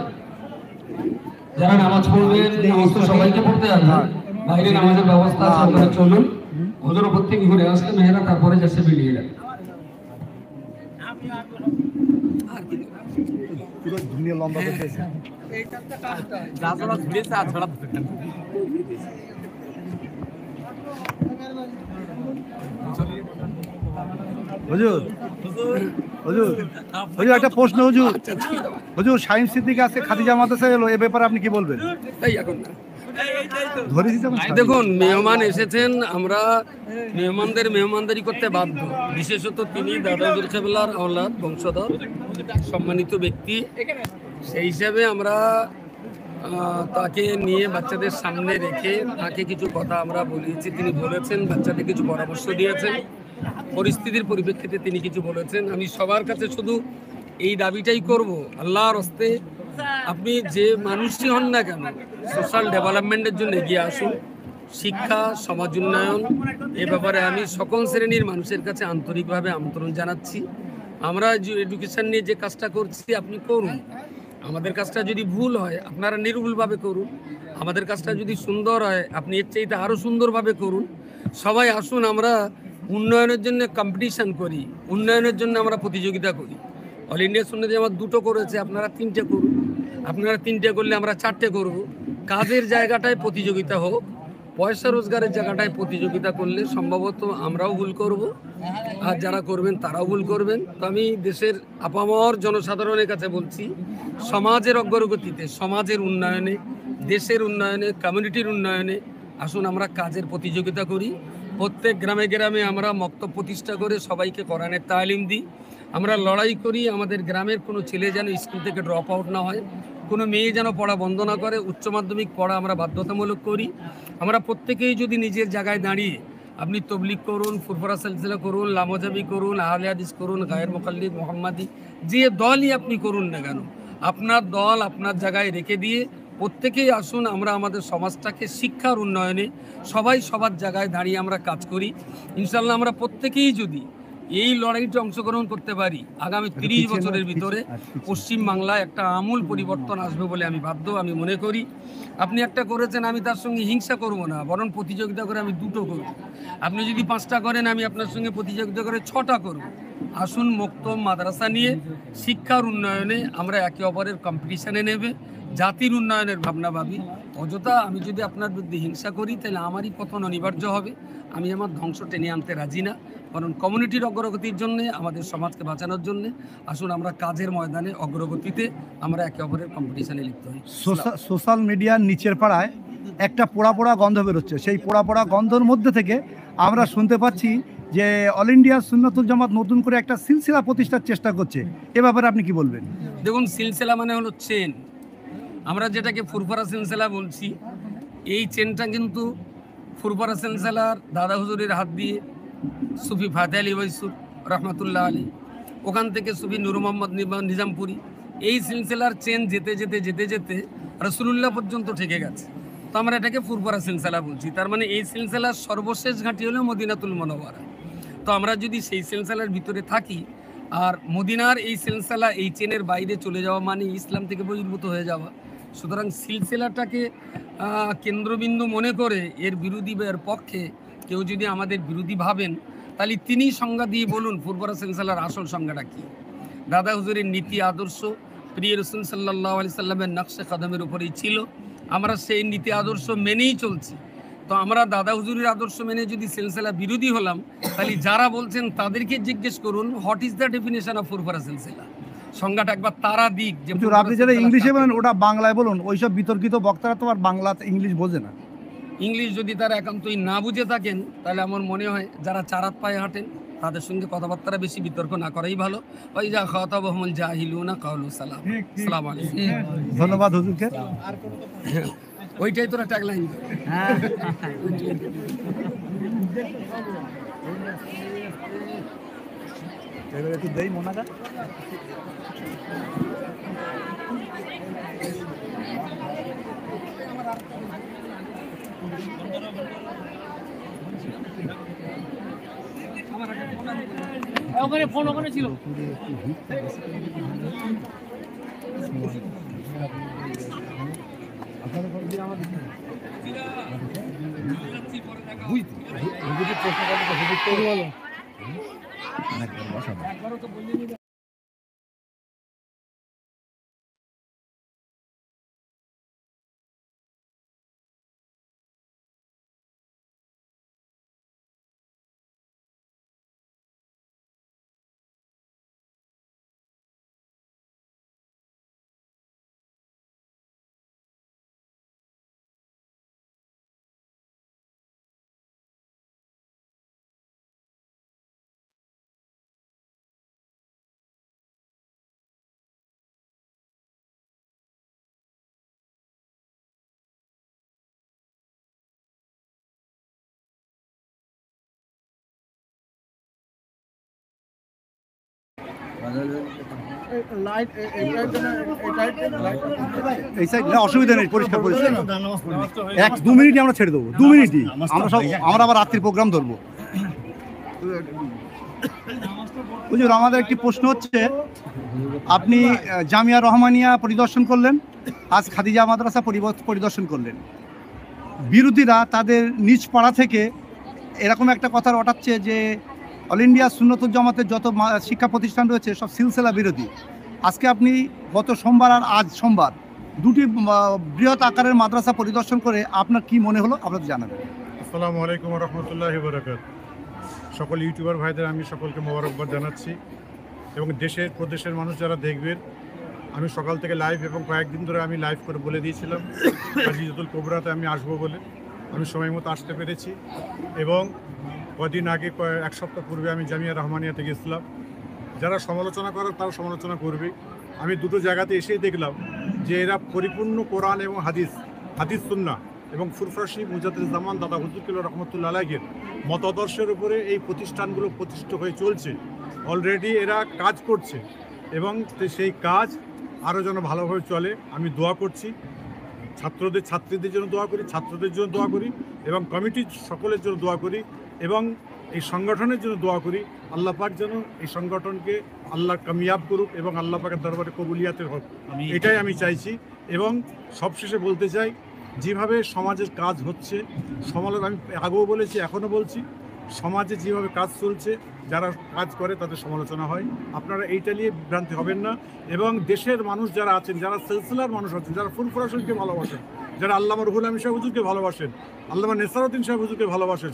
Speaker 5: যারা নামাজ পড়বেন, নামাজ তো সবাইকে পড়তে হবে, বাইরে নামাজের ব্যবস্থা আছে, আপনারা চলুন। হুজুর উপর থেকে ঘুরে আসলে মেয়েরা তারপরে যাচ্ছে বেরিয়ে যাবে।
Speaker 1: পুরো দুনিয়া লম্বা করতেছে। হুজুর হুজুর হুজুর একটা প্রশ্ন হুজুর। হুজুর শাহিন সিদ্দিকী আজকে খাদিজা মাদ্রাসায় এলো, এ ব্যাপারে আপনি কি বলবেন? ধরেছি যেমন
Speaker 5: দেখুন, মেহমান এসেছেন, আমরা মেহমানদের মেহমানদারি করতে বাধ্য। বিশেষত তিনি দাদা হুজুর কেবলার আওলাদ, বংশধর, সম্মানিত ব্যক্তি। সেই হিসাবে আমরা তাকে নিয়ে বাচ্চাদের সামনে রেখে তাকে কিছু কথা আমরা বলিয়েছি। তিনি বলেছেন, বাচ্চাদের কিছু পরামর্শ দিয়েছেন, পরিস্থিতির পরিপ্রেক্ষিতে তিনি কিছু বলেছেন। আমি সবার কাছে শুধু এই দাবিটাই করব, আল্লাহর হস্তে আপনি যে মানুষই হন না কেন, সোশ্যাল ডেভেলপমেন্টের জন্য এগিয়ে আসুন। শিক্ষা, সমাজ উন্নয়ন, এ ব্যাপারে আমি সকল শ্রেণীর মানুষের কাছে আন্তরিকভাবে আমন্ত্রণ জানাচ্ছি। আমরা যে এডুকেশন নিয়ে যে কাজটা করছি আপনি করুন, আমাদের কাজটা যদি ভুল হয় আপনারা নির্ভুলভাবে করুন, আমাদের কাজটা যদি সুন্দর হয় আপনি এর চাইতে আরও সুন্দরভাবে করুন। সবাই আসুন, আমরা উন্নয়নের জন্য কম্পিটিশান করি, উন্নয়নের জন্য আমরা প্রতিযোগিতা করি। অল ইন্ডিয়া সুন্নাত জামাত 2টো করেছে, আপনারা 3টে করুন, আপনারা 3টে করলে আমরা 4টে করব। কাজের জায়গাটায় প্রতিযোগিতা হোক, পয়সা রোজগারের জায়গাটায় প্রতিযোগিতা করলে সম্ভবত আমরাও ভুল করব, আর যারা করবেন তারাও ভুল করবেন। তো আমি দেশের আপামর জনসাধারণের কাছে বলছি, সমাজের অগ্রগতিতে, সমাজের উন্নয়নে, দেশের উন্নয়নে, কমিউনিটির উন্নয়নে আসুন আমরা কাজের প্রতিযোগিতা করি। প্রত্যেক গ্রামে গ্রামে আমরা মক্তব প্রতিষ্ঠা করে সবাইকে কোরআনের তালিম দিই। আমরা লড়াই করি আমাদের গ্রামের কোনো ছেলে যেন স্কুল থেকে ড্রপ আউট না হয়, কোনো মেয়ে যেন পড়া বন্ধ না করে, উচ্চ মাধ্যমিক পড়া আমরা বাধ্যতামূলক করি। আমরা প্রত্যেকেই যদি নিজের জায়গায় দাঁড়িয়ে, আপনি তবলিগ করুন, ফুরফুরা সিলসিলা করুন, লামজাবি করুন, আহলে হাদিস করুন, গায়ের মুকাল্লিদ, মোহাম্মদি, যে দলই আপনি করুন না কেন, আপনার দল আপনার জায়গায় রেখে দিয়ে প্রত্যেকেই আসুন আমরা আমাদের সমাজটাকে শিক্ষার উন্নয়নে সবাই সবার জায়গায় দাঁড়িয়ে আমরা কাজ করি। ইনশাল্লাহ আমরা প্রত্যেকেই যদি এই লড়াইতে অংশগ্রহণ করতে পারি, আগামী 30 বছরের ভিতরে পশ্চিম বাংলায় একটা আমূল পরিবর্তন আসবে বলে আমি মনে করি। আপনি একটা করেছেন, আমি তার সঙ্গে হিংসা করব না, বরং প্রতিযোগিতা করে আমি 2টো করব। আপনি যদি 5টা করেন, আমি আপনার সঙ্গে প্রতিযোগিতা করে 6টা করব। আসুন মক্তব মাদ্রাসা নিয়ে শিক্ষার উন্নয়নে আমরা একে অপরের কম্পিটিশানে নেবে জাতির উন্নয়নের ভাবনা ভাবি। অযথা আমি যদি আপনার বিরুদ্ধে হিংসা করি তাহলে আমারই পতন অনিবার্য হবে। আমি আমার ধ্বংস টেনে আনতে রাজি না, কারণ কমিউনিটির অগ্রগতির জন্য, আমাদের সমাজকে বাঁচানোর জন্য আসুন আমরা কাজের ময়দানে অগ্রগতিতে আমরা একে অপরের কম্পিটিশানে লিপ্ত হই।
Speaker 1: সোশ্যাল মিডিয়ার নিচের পাড়ায় একটা পোড়া পোড়া গন্ধ বেরোচ্ছে। সেই পোড়া পোড়া গন্ধের মধ্যে থেকে আমরা শুনতে পাচ্ছি যে অল ইন্ডিয়া সুন্নাতুল জামাত নতুন করে একটা সিলসিলা প্রতিষ্ঠার চেষ্টা করছে। এ ব্যাপারে আপনি কি বলবেন?
Speaker 5: দেখুন, সিলসিলা মানে হলো চেন। আমরা যেটাকে ফুরফুরা সিলসিলা বলছি, এই চেনটা কিন্তু ফুরফুরা সিলসিলার দাদা হুজুরের হাত দিয়ে সুফি ফাতে আলী ওয়াইসুর রহমতুল্লাহ আলী, ওখান থেকে সুফি নুর মোহাম্মদ নিজামপুরি, এই সিলসিলার চেন যেতে যেতে যেতে যেতে রসুলুল্লাহ পর্যন্ত ঠেকে গেছে। তো আমরা এটাকে ফুরফুরা সিলসিলা বলছি। তার মানে এই সিলসিলার সর্বশেষ ঘাঁটি হলো মদিনাতুল মুনাওয়ারা। তো আমরা যদি সেই সিলসিলার ভিতরে থাকি, আর মদিনার এই সিলসিলা এই চেনের বাইরে চলে যাওয়া মানে ইসলাম থেকে বহির্ভূত হয়ে যাওয়া। সুতরাং সিলসিলাটাকে কেন্দ্রবিন্দু মনে করে এর বিরোধী বা এর পক্ষে কেউ যদি আমাদের বিরোধী ভাবেন, তাহলে তিনি সংজ্ঞা দিয়ে বলুন ফুরফুরা সিলসিলার আসল সংজ্ঞাটা কী। দাদা হুজুরের নীতি আদর্শ প্রিয় রাসূল সাল্লাল্লাহু আলাইহি সাল্লামের নকশে কদমের উপরেই ছিল, আমরা সেই নীতি আদর্শ মেনেই চলছি। তো আমরা দাদা হুজুরের আদর্শ মেনে যদি সিলসিলা বিরোধী হলাম, তাহলে যারা বলছেন তাদেরকে জিজ্ঞেস করুন, what is the definition of Furfura সিলসিলা, সংজ্ঞাটা একবার তারা দিক। যে
Speaker 1: আপনি যেটা ইংলিশে বলেন ওটা বাংলায় বলুন। ওইসব বিতর্কিত বক্তারা তো আর বাংলা ইংলিশ বোঝে না।
Speaker 5: ইংলিশ যদি তারা একান্তই না বুঝে থাকেন, তাহলে আমার মনে হয় যারা চারাত পায়ে হাঁটেন তাদের সঙ্গে কথাবার্তা বেশি বিতর্ক না করাই ভালো। ওই যা খাতাবহুমুল জাহিলুনা কাউলু সালাম, আসসালামু আলাইকুম।
Speaker 1: ধন্যবাদ হুজুরকে।
Speaker 5: ওইটাই তোরা ট্যাগলাইন।
Speaker 1: এবার একটু দেই মোনাকা।
Speaker 3: ওখানে ফোন ওখানে ছিল।
Speaker 1: এই সাইড না, অসুবিধা নেই, পরিষ্কার পরিষ্কার। 1-2 মিনিটই আমরা ছেড়ে দেবো, 2 মিনিটই। আমরা আবার রাত্রির প্রোগ্রাম ধরবো। হুজুর, আমাদের একটি প্রশ্ন হচ্ছে, আপনি জামিয়া রহমানিয়া পরিদর্শন করলেন, আজ খাদিজা মাদ্রাসা পরিদর্শন করলেন। বিরোধীরা তাদের নিজ পাড়া থেকে এরকম একটা কথা রটাচ্ছে যে অল ইন্ডিয়া সুন্নতুল জামাতের যত শিক্ষা প্রতিষ্ঠান রয়েছে সব সিলসিলা বিরোধী। আজকে আপনি গত সোমবার আর আজ সোমবার দুটি বৃহৎ আকারের মাদ্রাসা পরিদর্শন করে আপনার কি মনে হলো আপনাদের জানাবেন।
Speaker 6: আসসালামু আলাইকুম ওয়া রাহমাতুল্লাহি ওয়া বারাকাতুহু। সকল ইউটিউবার ভাইদের আমি সকলকে মোবারকবাদ জানাচ্ছি এবং দেশের প্রদেশের মানুষ যারা দেখবেন, আমি সকাল থেকে লাইভ এবং কয়েকদিন ধরে আমি লাইভ করে বলে দিয়েছিলাম খাদিজাতুল কুবরাতে আমি আসবো বলে। আমি সময় মতো আসতে পেরেছি এবং কদিন আগে 1 সপ্তাহ পূর্বে আমি জামিয়া রহমানিয়াতে গেছিলাম। যারা সমালোচনা করার তারা সমালোচনা করবে। আমি দুটো জায়গাতে এসেই দেখলাম যে এরা পরিপূর্ণ কোরআন এবং হাদিস সুন্নাহ এবং ফুরফুরাশি মুজাদ্দিদুজ্জামান দাদা হুজুর কিবলা রহমতুল্লাহ আলাইহির মতাদর্শের উপরে এই প্রতিষ্ঠানগুলো প্রতিষ্ঠিত হয়ে চলছে। অলরেডি এরা কাজ করছে এবং সেই কাজ আরও যেন ভালোভাবে চলে আমি দোয়া করছি। ছাত্রীদের জন্য দোয়া করি, ছাত্রদের জন্য দোয়া করি এবং কমিটির সকলের জন্য দোয়া করি এবং এই সংগঠনের জন্য দোয়া করি। আল্লাহ পাক যেন এই সংগঠনকে আল্লাহ কামিয়াব করুক এবং আল্লাহ পাকের দরবারে কবুলিয়াতের হোক, এটাই আমি চাইছি। এবং সবশেষে বলতে চাই, যেভাবে সমাজের কাজ হচ্ছে, আমি আগেও বলেছি এখনও বলছি, সমাজে যেভাবে কাজ চলছে যারা কাজ করে তাদের সমালোচনা হয়। আপনারা এইটা নিয়ে ভ্রান্তি হবেন না এবং দেশের মানুষ যারা আছেন, যারা সিলসিলার মানুষ আছেন, যারা ফুরফুরাশনকে ভালোবাসেন, যারা আল্লামা রুহুল আমিন সাহেব হুজুরকে ভালোবাসেন, আল্লামা নেসারউদ্দিন সাহেব হুজুরকে ভালোবাসেন,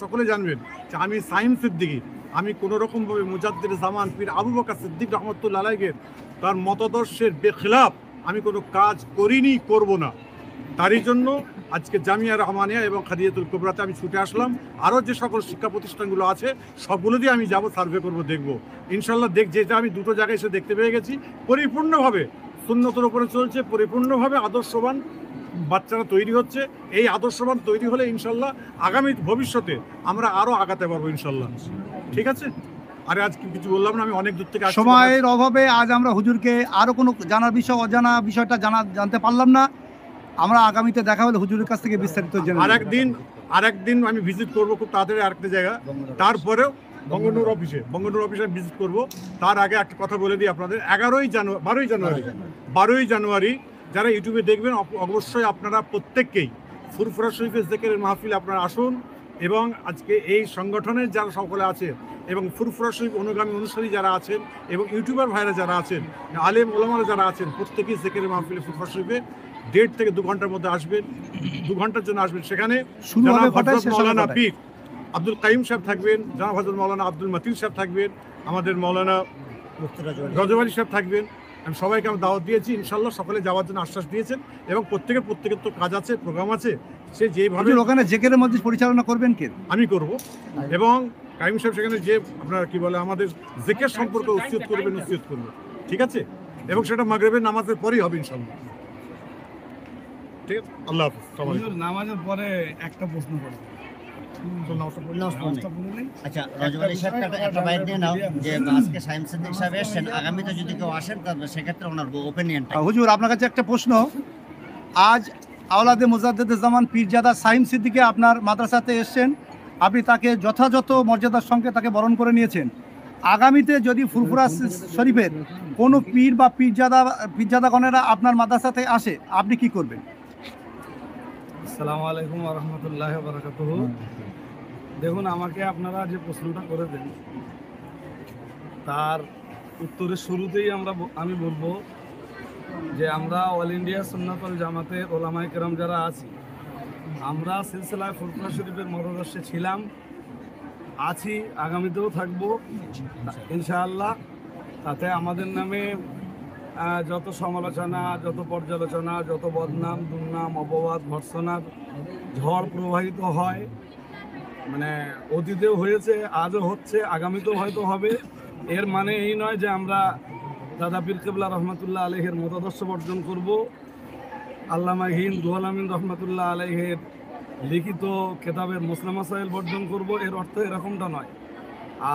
Speaker 6: সকলে জানবেন যে আমি সাইম সিদ্দিকী, আমি কোনোরকমভাবে মুজাদ্দিদুজ্জামান পীর আবু বকর সিদ্দিক রহমতুল্লাহ আলাইহির তার মতাদর্শের বেখিলাফ আমি কোনো কাজ করিনি, করব না। তারই জন্য আজকে জামিয়া রহমানিয়া এবং খাদিজাতুল কুবরাতে আমি ছুটে আসলাম। আরও যে সকল শিক্ষা প্রতিষ্ঠানগুলো আছে সবগুলো দিয়ে আমি যাব, সার্ভে করব, দেখব ইনশাল্লাহ। যেটা আমি দুটো জায়গায় এসে দেখতে পেয়ে গেছি, পরিপূর্ণভাবে সুন্নতের উপরে চলছে, পরিপূর্ণভাবে আদর্শবান বাচ্চারা তৈরি হচ্ছে। এই আদর্শবান তৈরি হলে ইনশাল্লাহ আগামী ভবিষ্যতে আমরা আরও আগাতে পারবো ইনশাল্লাহ। ঠিক আছে, আরে আজ কিছু বললাম না, আমি অনেক দূর থেকে
Speaker 1: সময়ের অভাবে আজ আমরা হুজুরকে আরও কোনো জানার বিষয়, অজানা বিষয়টা জানতে পারলাম না। আমরা আগামীতে দেখা হলে হুজুরের কাছ থেকে বিস্তারিত জেনে
Speaker 6: আরেকদিন আমি ভিজিট করবো খুব তাড়াতাড়ি আরেকটা জায়গা। তারপরেও বঙ্গনূর অফিসে ভিজিট করব। তার আগে একটা কথা বলে দিই আপনাদের, 12ই জানুয়ারি যারা ইউটিউবে দেখবেন অবশ্যই আপনারা প্রত্যেককেই ফুরফুরা শরীফের জিকিরের মাহফিলে আপনারা আসুন এবং আজকে এই সংগঠনের যারা সকলে আছে এবং ফুরফুরা শরীফ অনুগামী অনুসারী যারা আছেন এবং ইউটিউবার ভাইরা যারা আছেন, আলেম ওলামারা যারা আছেন, প্রত্যেকেই জিকিরের মাহফিলে ফুরফুরা শরীফে 1.5 থেকে 2 ঘন্টার মধ্যে আসবেন, 2 ঘন্টার জন্য আসবেন। সেখানে মৌলানা পীর আব্দুল কাইম সাহেব থাকবেন, জনাব হযরত মৌলানা আব্দুল মতিন সাহেব থাকবেন, আমাদের মৌলানা রজব আলী সাহেব থাকবেন। আমি সবাইকে আমি দাওয়াত দিয়েছি, ইনশাল্লাহ সকলে যাওয়ার জন্য আশ্বাস দিয়েছেন এবং প্রত্যেকের তো কাজ আছে, প্রোগ্রাম আছে, সে যেভাবে
Speaker 1: ওখানে জিকিরের মজলিস পরিচালনা করবেন কে?
Speaker 6: আমি করব এবং কাইম সাহেব সেখানে যে আপনারা কি বলে আমাদের জিকির সম্পর্কে উচ্ছেদ করবে। ঠিক আছে, এবং সেটা মাগরিবের নামাজের পরেই হবে ইনশাল্লাহ। ঠিক আছে, আল্লাহ হাফেজ।
Speaker 4: নামাজের পরে একটা প্রশ্ন করব,
Speaker 3: আচ্ছা, রজব আলী সাহেব একটা বাইট দিয়ে নাও যে আজকে শাহিম সিদ্দিক সাহেব এসেছেন, আগামীতে যদি কেউ আসেন তবে সেক্ষেত্রে ওনার ওপিনিয়নটা।
Speaker 1: হুজুর আপনার কাছে একটা প্রশ্ন, আজ আওলাদে মুজাদ্দেদে জামান পীরজাদা শাহিম সিদ্দিকী আপনার মাদ্রাসাতে এসেছেন, আপনি তাকে যথাযথ মর্যাদার সঙ্গে তাকে বরণ করে নিয়েছেন। আগামীতে যদি ফুরফুরা শরীফের কোনো পীর বা পীরজাদাগণেরা আপনার মাদ্রাসাতে আসে, আপনি কি করবেন?
Speaker 8: আসসালামু আলাইকুম ওয়া রাহমাতুল্লাহি ওয়া বারাকাতুহু। দেখুন, আমাকে আপনারা যে প্রশ্নটা করেছেন তার উত্তরের শুরুতেই আমি বলবো যে আমরা অল ইন্ডিয়া সুন্নাতুল জামাতের ওলামায়ে কেরাম যারা আছি, আমরা সিলসিলায় ফুরফুরা শরীফের মতাদর্শে ছিলাম, আছি, আগামীতেও থাকবো ইনশাআল্লাহ। তাতে আমাদের নামে যত সমালোচনা, যত পর্যালোচনা, যত বদনাম, দুর্নাম, অপবাদ, ভর্ৎসনার ঝড় প্রবাহিত হয়, মানে অতীতেও হয়েছে, আজও হচ্ছে, আগামীতেও হয়তো হবে, এর মানে এই নয় যে আমরা দাদা পীর কেবলা রহমতুল্লাহ আলাইহের মতাদর্শ বর্জন করব, আল্লামা হিন্দ রুহুল আমিন রহমতুল্লাহ আলাইহের লিখিত কেতাবের মুসলিম মাসাইল বর্জন করব, এর অর্থ এরকমটা নয়।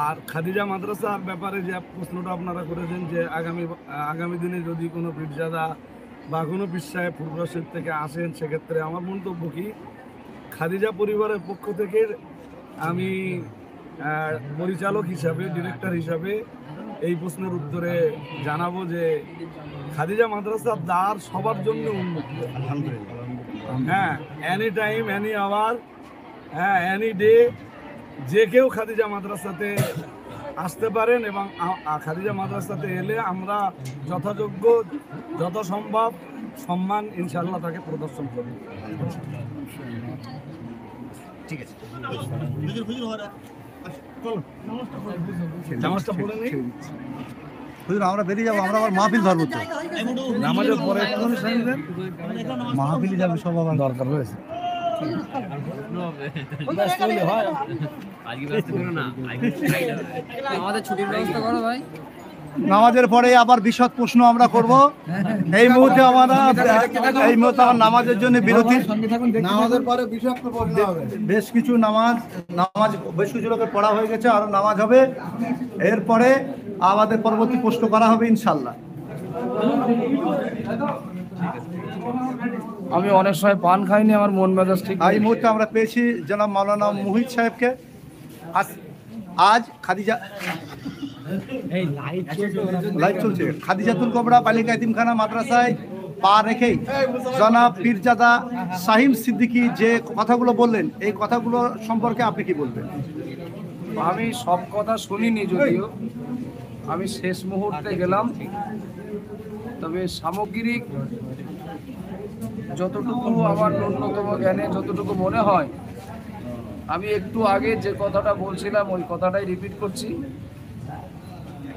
Speaker 8: আর খাদিজা মাদ্রাসার ব্যাপারে যে প্রশ্নটা আপনারা করেছেন যে আগামী দিনে যদি কোনো পীরজাদা বা কোনো পীর সাহেব ফুরফুরা শরীফ থেকে আসেন, সেক্ষেত্রে আমার মন্তব্য কি, খাদিজা পরিবারের পক্ষ থেকে আমি পরিচালক হিসাবে, ডিরেক্টর হিসাবে এই প্রশ্নের উত্তরে জানাবো যে খাদিজা মাদ্রাসার দ্বার সবার জন্য উন্মুক্ত, হ্যাঁ, এনি টাইম, এনি আওয়ার, হ্যাঁ, এনি ডে, যে কেউ খাদিজা মাদ্রাসাতে আসতে পারেন এবং খাদিজা মাদ্রাসাতে এলে আমরা যথাযোগ্য, যত সম্ভব সম্মান ইনশাআল্লাহ তাকে প্রদর্শন করব।
Speaker 3: ঠিক আছে,
Speaker 8: নামাজটা পড়ে নেই,
Speaker 1: হুজুর আমরা বেরিয়ে যাবো, আমরা আবার মাহফিল ধরবো তো,
Speaker 8: নামাজের পরে
Speaker 1: মাহফিলে যাবে সব আবার দরকার রয়েছে। নামাজের পরে আবার বিশদ প্রশ্ন আমরা করব। এই মুহূর্তে আমার নামাজের জন্য বিরতি,
Speaker 2: নামাজের পরে বিষাক্ত প্রশ্ন হবে।
Speaker 1: বেশ কিছু নামাজ বেশ কিছু লোকের পড়া হয়ে গেছে, আরো নামাজ হবে, এরপরে আমাদের পরবর্তী প্রশ্ন করা হবে ইনশাল্লাহ।
Speaker 8: আমি অনেক সময় পান খাইনি, আমার মন মেজাজ ঠিক।
Speaker 1: এই মুহূর্তে আমরা পেয়েছি জনাব মাওলানা মুহিত সাহেবকে। আজ খাদিজা লাইভ চলছে, খাদিজাতুল কুবরা বালিকা এতিমখানা মাদ্রাসায় পা রেখেই জনাব পীরজাদা শাহিম সিদ্দিকী যে কথাগুলো বললেন, এই কথাগুলো সম্পর্কে আপনি কি বলবেন?
Speaker 8: আমি সব কথা শুনিনি, যদিও আমি শেষ মুহূর্তে গেলাম, তবে সামগ্রিক যতটুকু আমার ন্যূনতম জ্ঞানে যতটুকু মনে হয়, আমি একটু আগে যে কথাটা বলছিলাম ওই কথাটাই রিপিট করছি।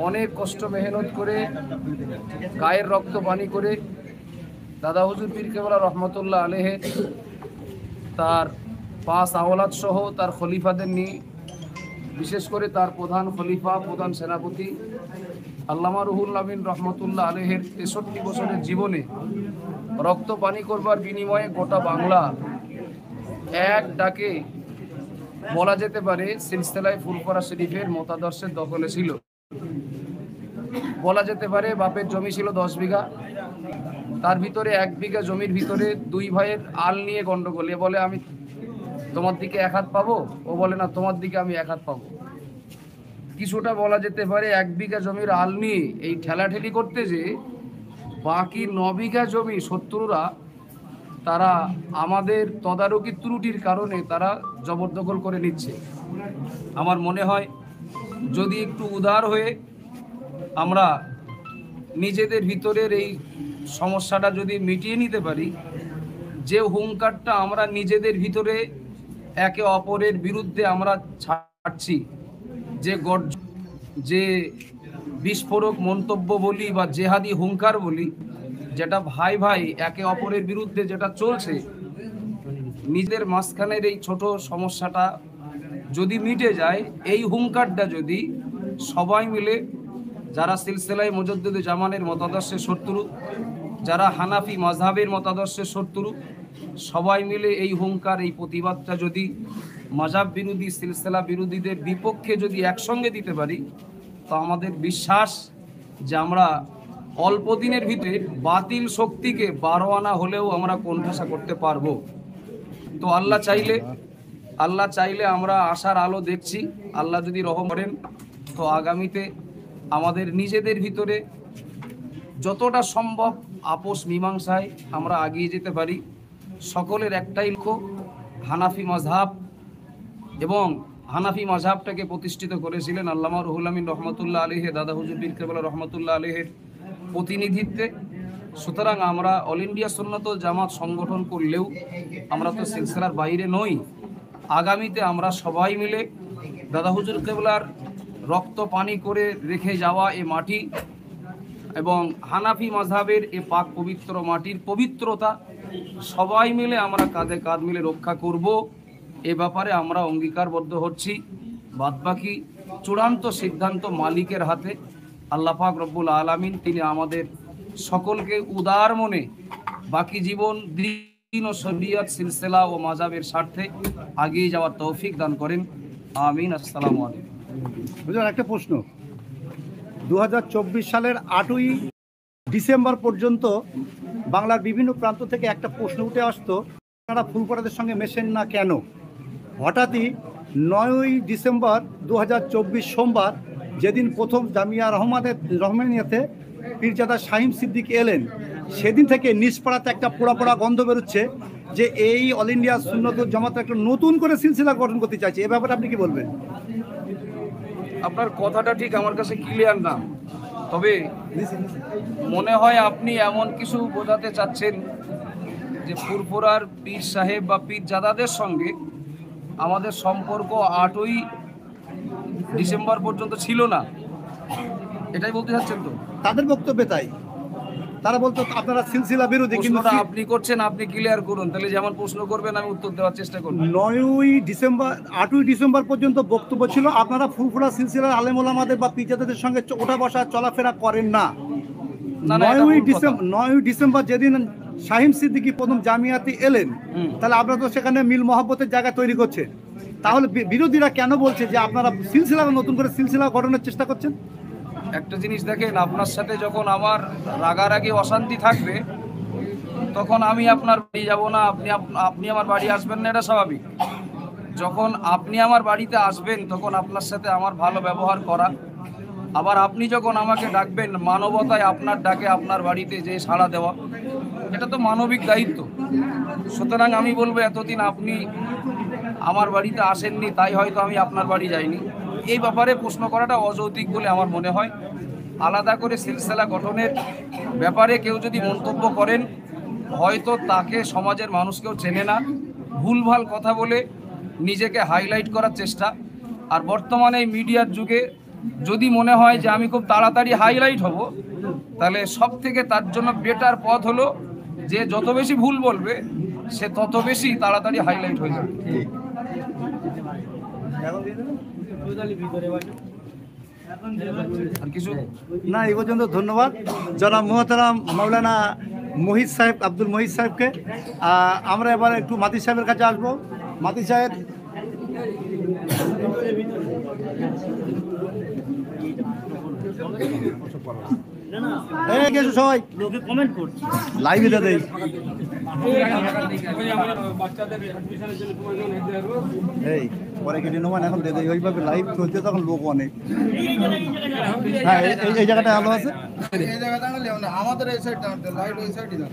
Speaker 8: অনেক কষ্ট মেহনত করে, গায়ের রক্ত পানি করে দাদা হুজুর পীর কেবলা রহমতুল্লাহ আলাইহি তার 5 আওলাদ সহ তার খলিফাদের নিয়ে, বিশেষ করে তার প্রধান খলিফা, প্রধান সেনাপতি আল্লামা রুহুল আমিন রহমতুল্লাহ আলাইহির 63 বছরের জীবনে রক্ত পানি করবার বিনিময়ে গোটা বাংলা এক ডাকে বলা যেতে পারে সিলসিলায় ফুরফুরা শরীফের মতাদর্শের দখলে ছিল। বলা যেতে পারে বাপের জমি ছিল 10 বিঘা, তার ভিতরে 1 বিঘা জমির ভিতরে 2 ভাইয়ের আল নিয়ে গন্ডগোল। এ বলে আমি তোমার দিকে 1 হাত পাবো, ও বলে না তোমার দিকে আমি 1 হাত পাবো। কিছুটা বলা যেতে পারে 1 বিঘা জমির আল নিয়ে এই ঠেলাঠেলি করতে যে বাকি 9 বিঘা জমি শত্রুরা তারা আমাদের তদারকি ত্রুটির কারণে তারা জবরদখল করে নিচ্ছে। আমার মনে হয় যদি একটু উদার হয়ে আমরা নিজেদের ভিতরের এই সমস্যাটা যদি মিটিয়ে নিতে পারি, যে হুঙ্কারটা আমরা নিজেদের ভিতরে একে অপরের বিরুদ্ধে আমরা ছাড়ছি, যে বিস্ফোরক মন্তব্য বলি বা জেহাদি হুঙ্কার বলি, যেটা ভাই ভাই একে অপরের বিরুদ্ধে যেটা চলছে, নিজেদের মাঝখানের এই ছোট সমস্যাটা যদি মিটে যায়, এই হুঙ্কারটা যদি সবাই মিলে, যারা সিলসিলায় মুজাদ্দিদে জামানের মতাদর্শের শত্রু, যারা হানাফি মাযহাবের মতাদর্শের শত্রু, সবাই মিলে এই হুঙ্কার, এই প্রতিবাদটা যদি
Speaker 9: মাযহাব বিরোধী, সিলসিলা বিরোধীদের বিপক্ষে যদি একসঙ্গে দিতে পারি, তো আমাদের বিশ্বাস যে আমরা অল্প দিনের ভিতরে বাতিল শক্তিকে 12 আনা হলেও আমরা কোণঠাসা করতে পারবো। তো আল্লাহ চাইলে আমরা আশার আলো দেখছি। আল্লাহ যদি রহম করেন তো আগামীতে আমাদের নিজেদের ভিতরে যতটা সম্ভব আপোষ মীমাংসায় আমরা এগিয়ে যেতে পারি। সকলের একটাই লক্ষ্য, হানাফি মাযহাব, এবং হানাফি মাযহাবটাকে প্রতিষ্ঠিত করেছিলেন আল্লামা রুহুল আমিন রহমতুল্লাহ আলাইহি, দাদা হুজুর পীর কেবলা রহমতুল্লাহ আলাইহির প্রতিনিধিত্বে। সুতরাং আমরা অল ইন্ডিয়া সুন্নাতুল জামাত সংগঠন করলেও আমরা তো সিলসিলার বাইরে নই। আগামীতে আমরা সবাই মিলে দাদা হুজুর কেবলার রক্ত পানি করে রেখে যাওয়া এ মাটি এবং হানাফি মাযহাবের এ পাক পবিত্র মাটির পবিত্রতা সবাই মিলে আমরা কাঁধে কাঁধ মিলে রক্ষা করব, এ ব্যাপারে আমরা অঙ্গীকারবদ্ধ হচ্ছি। বাদবাকি চূড়ান্ত সিদ্ধান্ত মালিকের হাতে। আল্লাহ পাক রব্বুল আলামিন তিনি আমাদের সকলকে উদার মনে বাকি জীবন দ্বীন ও শরিয়ত, সিলসিলা ও মাযহাবের স্বার্থে এগিয়ে যাওয়ার তৌফিক দান করেন। আমিন। আসসালামু আলাইকুম।
Speaker 1: বুঝলেন, একটা প্রশ্ন, 2024 সালের 8ই ডিসেম্বর পর্যন্ত বাংলার বিভিন্ন প্রান্ত থেকে একটা প্রশ্ন উঠে আসতো, আপনারা ফুলপড়াদের সঙ্গে মেশেন না কেন? হঠাৎই 9ই ডিসেম্বর 2024 সোমবার, যেদিন প্রথম জামিয়া রহমানিয়াতে পীরজাদা শাহিম সিদ্দিক এলেন, সেদিন থেকে নিষ্পাড়াতে একটা পোড়া পোড়া গন্ধ বেরোচ্ছে যে এই অল ইন্ডিয়া সুন্নাতুল জামাত একটা নতুন করে সিলসিলা গঠন করতে চাইছে। এ ব্যাপারে আপনি কি বলবেন?
Speaker 9: আপনার কথাটা ঠিক আমার কাছে ক্লিয়ার না, তবে মনে হয় আপনি এমন কিছু বোঝাতে চাচ্ছেন যে ফুরফুরার পীর সাহেব বা পীরজাদাদের সঙ্গে আমাদের সম্পর্ক 8ই ডিসেম্বর পর্যন্ত ছিল না, এটাই বলতে চাচ্ছেন তো?
Speaker 1: তাদের বক্তব্যে তাই, তারা বলতো আপনারা সিলসিলা বিরোধী, কিন্তু
Speaker 9: প্রশ্নটা আপনি করছেন, আপনি ক্লিয়ার করুন, তাহলে যেমন প্রশ্ন করবেন আমি উত্তর দেওয়ার চেষ্টা করব।
Speaker 1: 8ই ডিসেম্বর পর্যন্ত বক্তব্য ছিল আপনারা ফুরফুরা সিলসিলার আলেম ওলামাদের বা পীরজাদাদের সঙ্গে ওঠা বসা চলাফেরা করেন না। 9ই ডিসেম্বর যেদিন শাহিম সিদ্দিকী প্রথম জামিয়াতে এলেন, তাহলে আপনারা তো সেখানে মিল মহব্বতের জায়গা তৈরি করছেন। তাহলে বিরোধীরা কেন বলছে যে আপনারা সিলসিলা নতুন করে সিলসিলা গঠনের চেষ্টা করছেন?
Speaker 9: একটা জিনিস দেখেন, আপনার সাথে যখন আমার রাগারাগি অশান্তি থাকবে তখন আমি আপনার বাড়ি যাব না, আপনি আমার বাড়ি আসবেন না, এটা স্বাভাবিক। যখন আপনি আমার বাড়িতে আসবেন তখন আপনার সাথে আমার ভালো ব্যবহার করা, আবার আপনি যখন আমাকে ডাকবেন মানবতায় আপনার ডাকে আপনার বাড়িতে যে সাড়া দেওয়া, এটা তো মানবিক দায়িত্ব। সুতরাং আমি বলবো এতদিন আপনি আমার বাড়িতে আসেননি, তাই হয়তো আমি আপনার বাড়ি যাইনি। এই ব্যাপারে প্রশ্ন করাটা অযৌক্তিক বলে আমার মনে হয়। আলাদা করে সিলসিলা গঠনের ব্যাপারে কেউ যদি মন্তব্য করেন, হয়তো তাকে সমাজের মানুষ কেউ চেনে না, ভুলভাল কথা বলে নিজেকে হাইলাইট করার চেষ্টা। আর বর্তমানে এই মিডিয়ার যুগে যদি মনে হয় যে আমি খুব তাড়াতাড়ি হাইলাইট হব, তাহলে সব থেকে তার জন্য বেটার পথ হলো যে যত বেশি ভুল বলবে সে তত বেশি তাড়াতাড়ি হাইলাইট হয়ে যাবে। আর কিছু
Speaker 1: না, এই পর্যন্ত ধন্যবাদ জনাব মোহতারাম মাওলানা মহিদ সাহেব, আব্দুল মহিদ সাহেবকে। আমরা এবার একটু মাতি সাহেবের কাছে আসবো। মাতি সাহেব, সবাই লাইভে দাদা এই পরে কেটে নেবেন, এখন দে দেয় ওইভাবে লাইভ চলছে, তখন লোক অনেক। হ্যাঁ, এই জায়গাটা ভালো আছে,
Speaker 2: আমাদের এই সাইডটা লাইট ওই সাইডই না।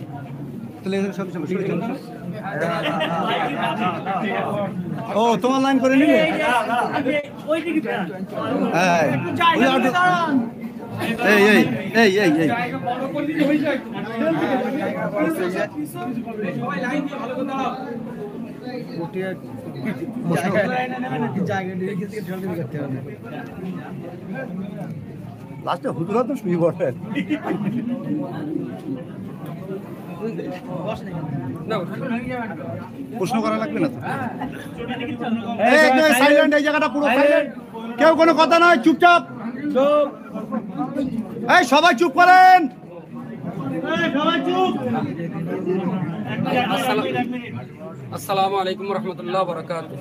Speaker 1: ও তোমার লাইন করে নিলে, হ্যাঁ এই এই এই এই এই লাস্টে হুজুরা তো শুয়ে বসেন। প্রশ্ন করা লাগবে না তো? সাইলেন্ট, এই জায়গাটা পুরো সাইলেন্ট, কেউ কোনো কথা নয়, চুপচাপ। এই সবাই চুপ করেন।
Speaker 10: আসসালামু আলাইকুম রহমতুল্লাহ বরকাতুহু।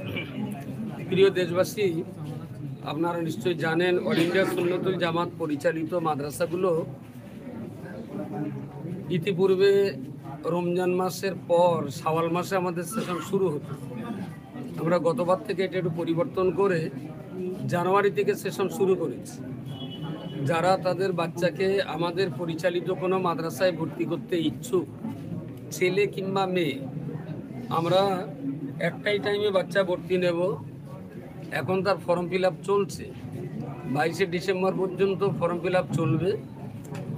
Speaker 9: প্রিয় দেশবাসী, আপনারা নিশ্চয়ই জানেন অল ইন্ডিয়া সুন্নতুল জামাত পরিচালিত মাদ্রাসাগুলো ইতিপূর্বে রমজান মাসের পর শাওয়াল মাসে আমাদের সেশন শুরু হতো। আমরা গতবার থেকে এটা একটু পরিবর্তন করে জানুয়ারি থেকে সেশন শুরু করেছি। যারা তাদের বাচ্চাকে আমাদের পরিচালিত কোনো মাদ্রাসায় ভর্তি করতে ইচ্ছুক, ছেলে কিংবা মেয়ে, আমরা একটাই টাইমে বাচ্চা ভর্তি নেব। এখন তার ফর্ম ফিল আপ চলছে, 22শে ডিসেম্বর পর্যন্ত ফর্ম ফিল আপ চলবে,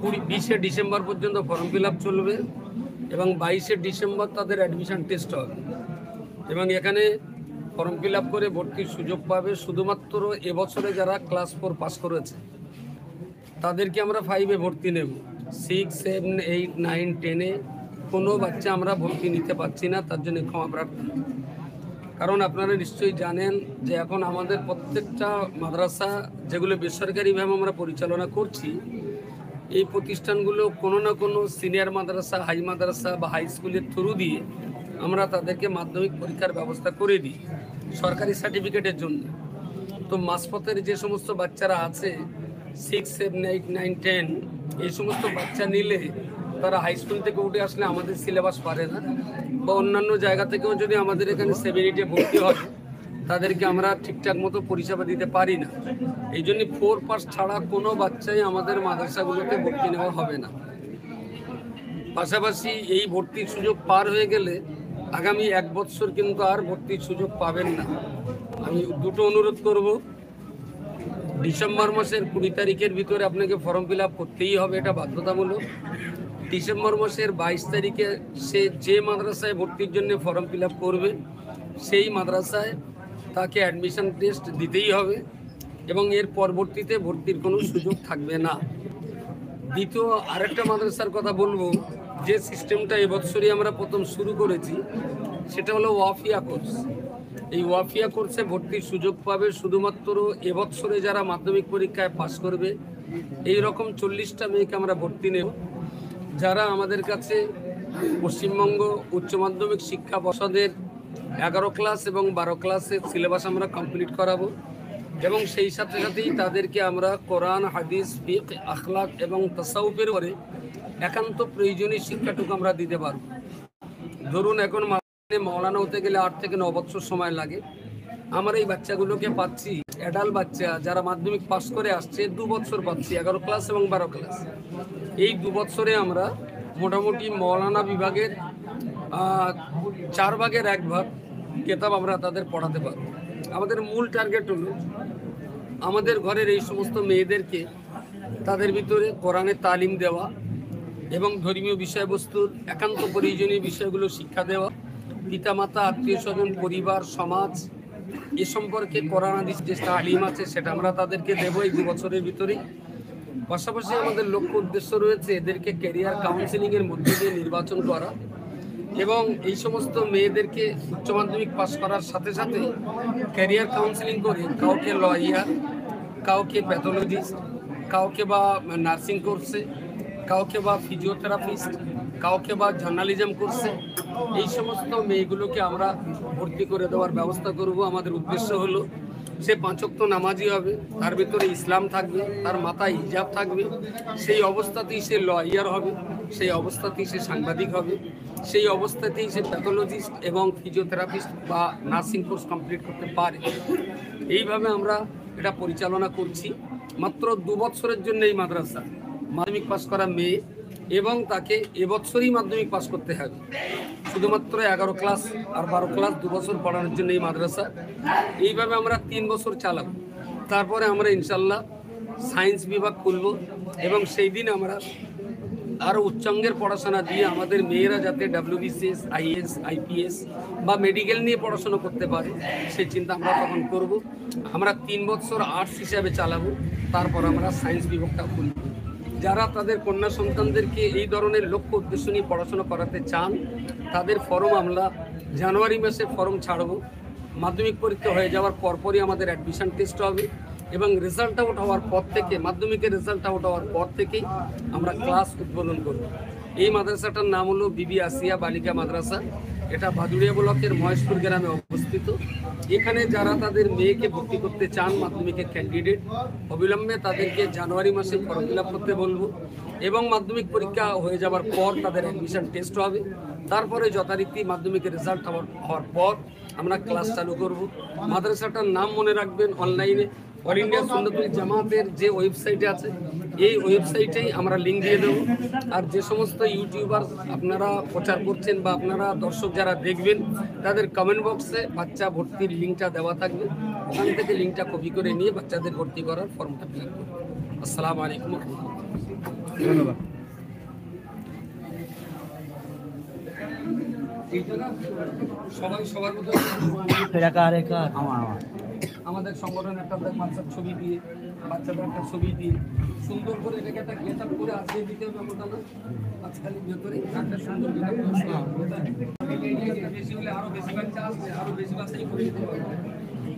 Speaker 9: 20শে ডিসেম্বর পর্যন্ত ফর্ম ফিল আপ চলবে এবং 22শে ডিসেম্বর তাদের অ্যাডমিশন টেস্ট হবে। এবং এখানে ফর্ম ফিল আপ করে ভর্তির সুযোগ পাবে শুধুমাত্র এবছরে যারা ক্লাস 4 পাস করেছে তাদেরকে আমরা 5-এ ভর্তি নেব। 6, 7, 8, 9, 10-এ কোনো বাচ্চা আমরা ভর্তি নিতে পারছি না, তার জন্য ক্ষমা প্রার্থী। কারণ আপনারা নিশ্চয়ই জানেন যে এখন আমাদের প্রত্যেকটা মাদ্রাসা যেগুলো বেসরকারিভাবে আমরা পরিচালনা করছি, এই প্রতিষ্ঠানগুলো কোনো না কোনো সিনিয়র মাদ্রাসা, হাই মাদ্রাসা বা হাই স্কুলের থ্রু দিয়ে আমরা তাদেরকে মাধ্যমিক পরীক্ষার ব্যবস্থা করে দিই সরকারি সার্টিফিকেটের জন্য। তো মাঝপথের যে সমস্ত বাচ্চারা আছে 6, 7, 8, 9, 10 এই সমস্ত বাচ্চা নিলে তারা হাই স্কুল থেকে উঠে আসলে আমাদের সিলেবাস পারে না, বা অন্যান্য জায়গা থেকেও যদি আমাদের এখানে 7-8-এ ভর্তি হয় তাদেরকে আমরা ঠিকঠাক মতো পরিষেবা দিতে পারি না। এই জন্য 4 পাস ছাড়া কোনো বাচ্চাই আমাদের মাদ্রাসাগুলোতে ভর্তি নেওয়া হবে না। পাশাপাশি এই ভর্তির সুযোগ পার হয়ে গেলে আগামী 1 বছর কিন্তু আর ভর্তির সুযোগ পাবেন না। আমি দুটো অনুরোধ করব, ডিসেম্বর মাসের 20 তারিখের ভিতরে আপনাকে ফর্ম ফিল আপ করতেই হবে, এটা বাধ্যতামূলক। ডিসেম্বর মাসের 22 তারিখে সে যে মাদ্রাসায় ভর্তির জন্য ফর্ম ফিল আপ করবে সেই মাদ্রাসায় তাকে অ্যাডমিশন টেস্ট দিতেই হবে এবং এর পরবর্তীতে ভর্তির কোনো সুযোগ থাকবে না। দ্বিতীয় আরেকটা মাদ্রাসার কথা বলবো, যে সিস্টেমটা এবছরই আমরা প্রথম শুরু করেছি সেটা হলো ওয়াফিয়া কোর্স। এই ওয়াফিয়া কোর্সে ভর্তির সুযোগ পাবে শুধুমাত্র এবছরে যারা মাধ্যমিক পরীক্ষায় পাশ করবে। এই রকম 40টা মেয়েকে আমরা ভর্তি নেব, যারা আমাদের কাছে পশ্চিমবঙ্গ উচ্চ মাধ্যমিক শিক্ষা পর্ষদের 11 ক্লাস এবং 12 ক্লাসের সিলেবাস আমরা কমপ্লিট করাবো এবং সেই সাথে সাথেই তাদেরকে আমরা কোরআন, হাদিস, ফিকহ, আখলাক এবং তাসাউফের উপরে একান্ত প্রয়োজনীয় শিক্ষাটুকু আমরা দিতে পারব। ধরুন এখন মৌলানা হতে গেলে 8 থেকে 9 বছর সময় লাগে, আমরা এই বাচ্চাগুলোকে পাচ্ছি, অ্যাডাল্ট বাচ্চা যারা মাধ্যমিক পাস করে আসছে 2 বছর পাচ্ছি, 11 ক্লাস এবং 12 ক্লাস। এই 2 বছরে আমরা মোটামুটি মৌলানা বিভাগের 4 ভাগের 1 ভাগ কিতাব আমরা তাদের পড়াতে পারব। আমাদের মূল টার্গেট হলো আমাদের ঘরের এই সমস্ত মেয়েদেরকে তাদের ভিতরে কোরআনের তালিম দেওয়া এবং ধর্মীয় বিষয়বস্তুর একান্ত প্রয়োজনীয় বিষয়গুলো শিক্ষা দেওয়া, পিতামাতা, আত্মীয় স্বজন, পরিবার, সমাজ এ সম্পর্কে কোরআন হাদিস যে তালিম আছে সেটা আমরা তাদেরকে দেবো এই 2 বছরের ভিতরেই। পাশাপাশি আমাদের লক্ষ্য উদ্দেশ্য রয়েছে এদেরকে ক্যারিয়ার কাউন্সেলিংয়ের মধ্যে দিয়ে নির্বাচন করা এবং এই সমস্ত মেয়েদেরকে উচ্চ মাধ্যমিক পাস করার সাথে সাথে ক্যারিয়ার কাউন্সেলিং করে কাউকে লয়ার, কাউকে প্যাথোলজিস্ট, কাউকে বা নার্সিং কোর্সে, কাউকে বা ফিজিওথেরাপিস্ট, কাউকে বা জার্নালিজম কোর্সে এই সমস্ত মেয়েগুলোকে আমরা ভর্তি করে দেওয়ার ব্যবস্থা করব। আমাদের উদ্দেশ্য হলো সে 5 ওয়াক্ত নামাজি হবে, তার ভিতরে ইসলাম থাকবে, তার মাথায় হিজাব থাকবে, সেই অবস্থাতেই সে লয়ার হবে, সেই অবস্থাতেই সে সাংবাদিক হবে, সেই অবস্থাতেই সে প্যাথোলজিস্ট এবং ফিজিওথেরাপিস্ট বা নার্সিং কোর্স কমপ্লিট করতে পারে। এইভাবে আমরা এটা পরিচালনা করছি। মাত্র 2 বছরের জন্য এই মাদ্রাসা মাধ্যমিক পাস করা মেয়ে এবং তাকে এবছরই মাধ্যমিক পাস করতে হবে। শুধুমাত্র 11 ক্লাস আর 12 ক্লাস 2 বছর পড়ানোর জন্য এই মাদ্রাসা। এইভাবে আমরা 3 বছর চালাবো, তারপরে আমরা ইনশাল্লাহ সায়েন্স বিভাগ খুলব এবং সেই দিন আমরা আরও উচ্চাঙ্গের পড়াশোনা দিয়ে আমাদের মেয়েরা যাতে WBCS, IAS, IPS বা মেডিকেল নিয়ে পড়াশোনা করতে পারে সেই চিন্তা আমরা তখন করব। আমরা 3 বছর আর্টস হিসাবে চালাবো, তারপর আমরা সায়েন্স বিভাগটা খুলব। যারা তাদের কন্যা সন্তানদেরকে এই ধরনের লক্ষ্য উদ্দেশ্য নিয়ে পড়াশোনা করাতে চান তাদের ফর্ম আমরা জানুয়ারি মাসে ফর্ম ছাড়ব। মাধ্যমিক পরীক্ষা হয়ে যাওয়ার পরপরই আমাদের অ্যাডমিশন টেস্ট হবে এবং রেজাল্ট আউট হওয়ার পর থেকে, মাধ্যমিকের রেজাল্ট আউট হওয়ার পর থেকেই আমরা ক্লাস উদ্বোধন করব। এই মাদ্রাসাটার নাম হলো বিবি আসিয়া বালিকা মাদ্রাসা। এটা ভাদুড়িয়া ব্লকের মহেশপুর গ্রামে অবস্থিত। এখানে যারা তাদের মেয়েকে ভর্তি করতে চান মাধ্যমিকের ক্যান্ডিডেট, অবিলম্বে তাদেরকে জানুয়ারি মাসে ফর্ম ফিল আপ করতে বলবো এবং মাধ্যমিক পরীক্ষা হয়ে যাওয়ার পর তাদের অ্যাডমিশন টেস্ট হবে। তারপরে যথারীতি মাধ্যমিকের রেজাল্ট হওয়ার পর আমরা ক্লাস চালু করব। মাদ্রাসাটার নাম মনে রাখবেন, অনলাইনে অল ইন্ডিয়া সুন্নাতুল জামাতের যে ওয়েবসাইটে আছে এই ওয়েবসাইটেই আমরা লিঙ্ক দিয়ে দেবো। আর যে সমস্ত ইউটিউবার আপনারা প্রচার করছেন বা আপনারা দর্শক যারা দেখবেন তাদের কমেন্ট বক্সে বাচ্চা ভর্তির লিঙ্কটা দেওয়া থাকবে, ওখান থেকে লিঙ্কটা কপি করে নিয়ে বাচ্চাদের ভর্তি করার ফর্মটা ফিল আপ করবেন। আসসালামু আলাইকুম।
Speaker 1: ধন্যবাদ।
Speaker 9: সবাই সবার মতো আমাদের সংগঠনের একটা বাচ্চার ছবি দিয়ে, বাচ্চাদের একটা ছবি দিয়ে সুন্দর করে এটাকে একটা গেট আপ করে আজকে দিতে হবে। আমরা না আজকালের ভেতরে একটা সুন্দর গেট আপ বেশি হলে আরো বেশি বাচ্চা আসবে, আরো বেশি বাচ্চাই করে দিতে হবে।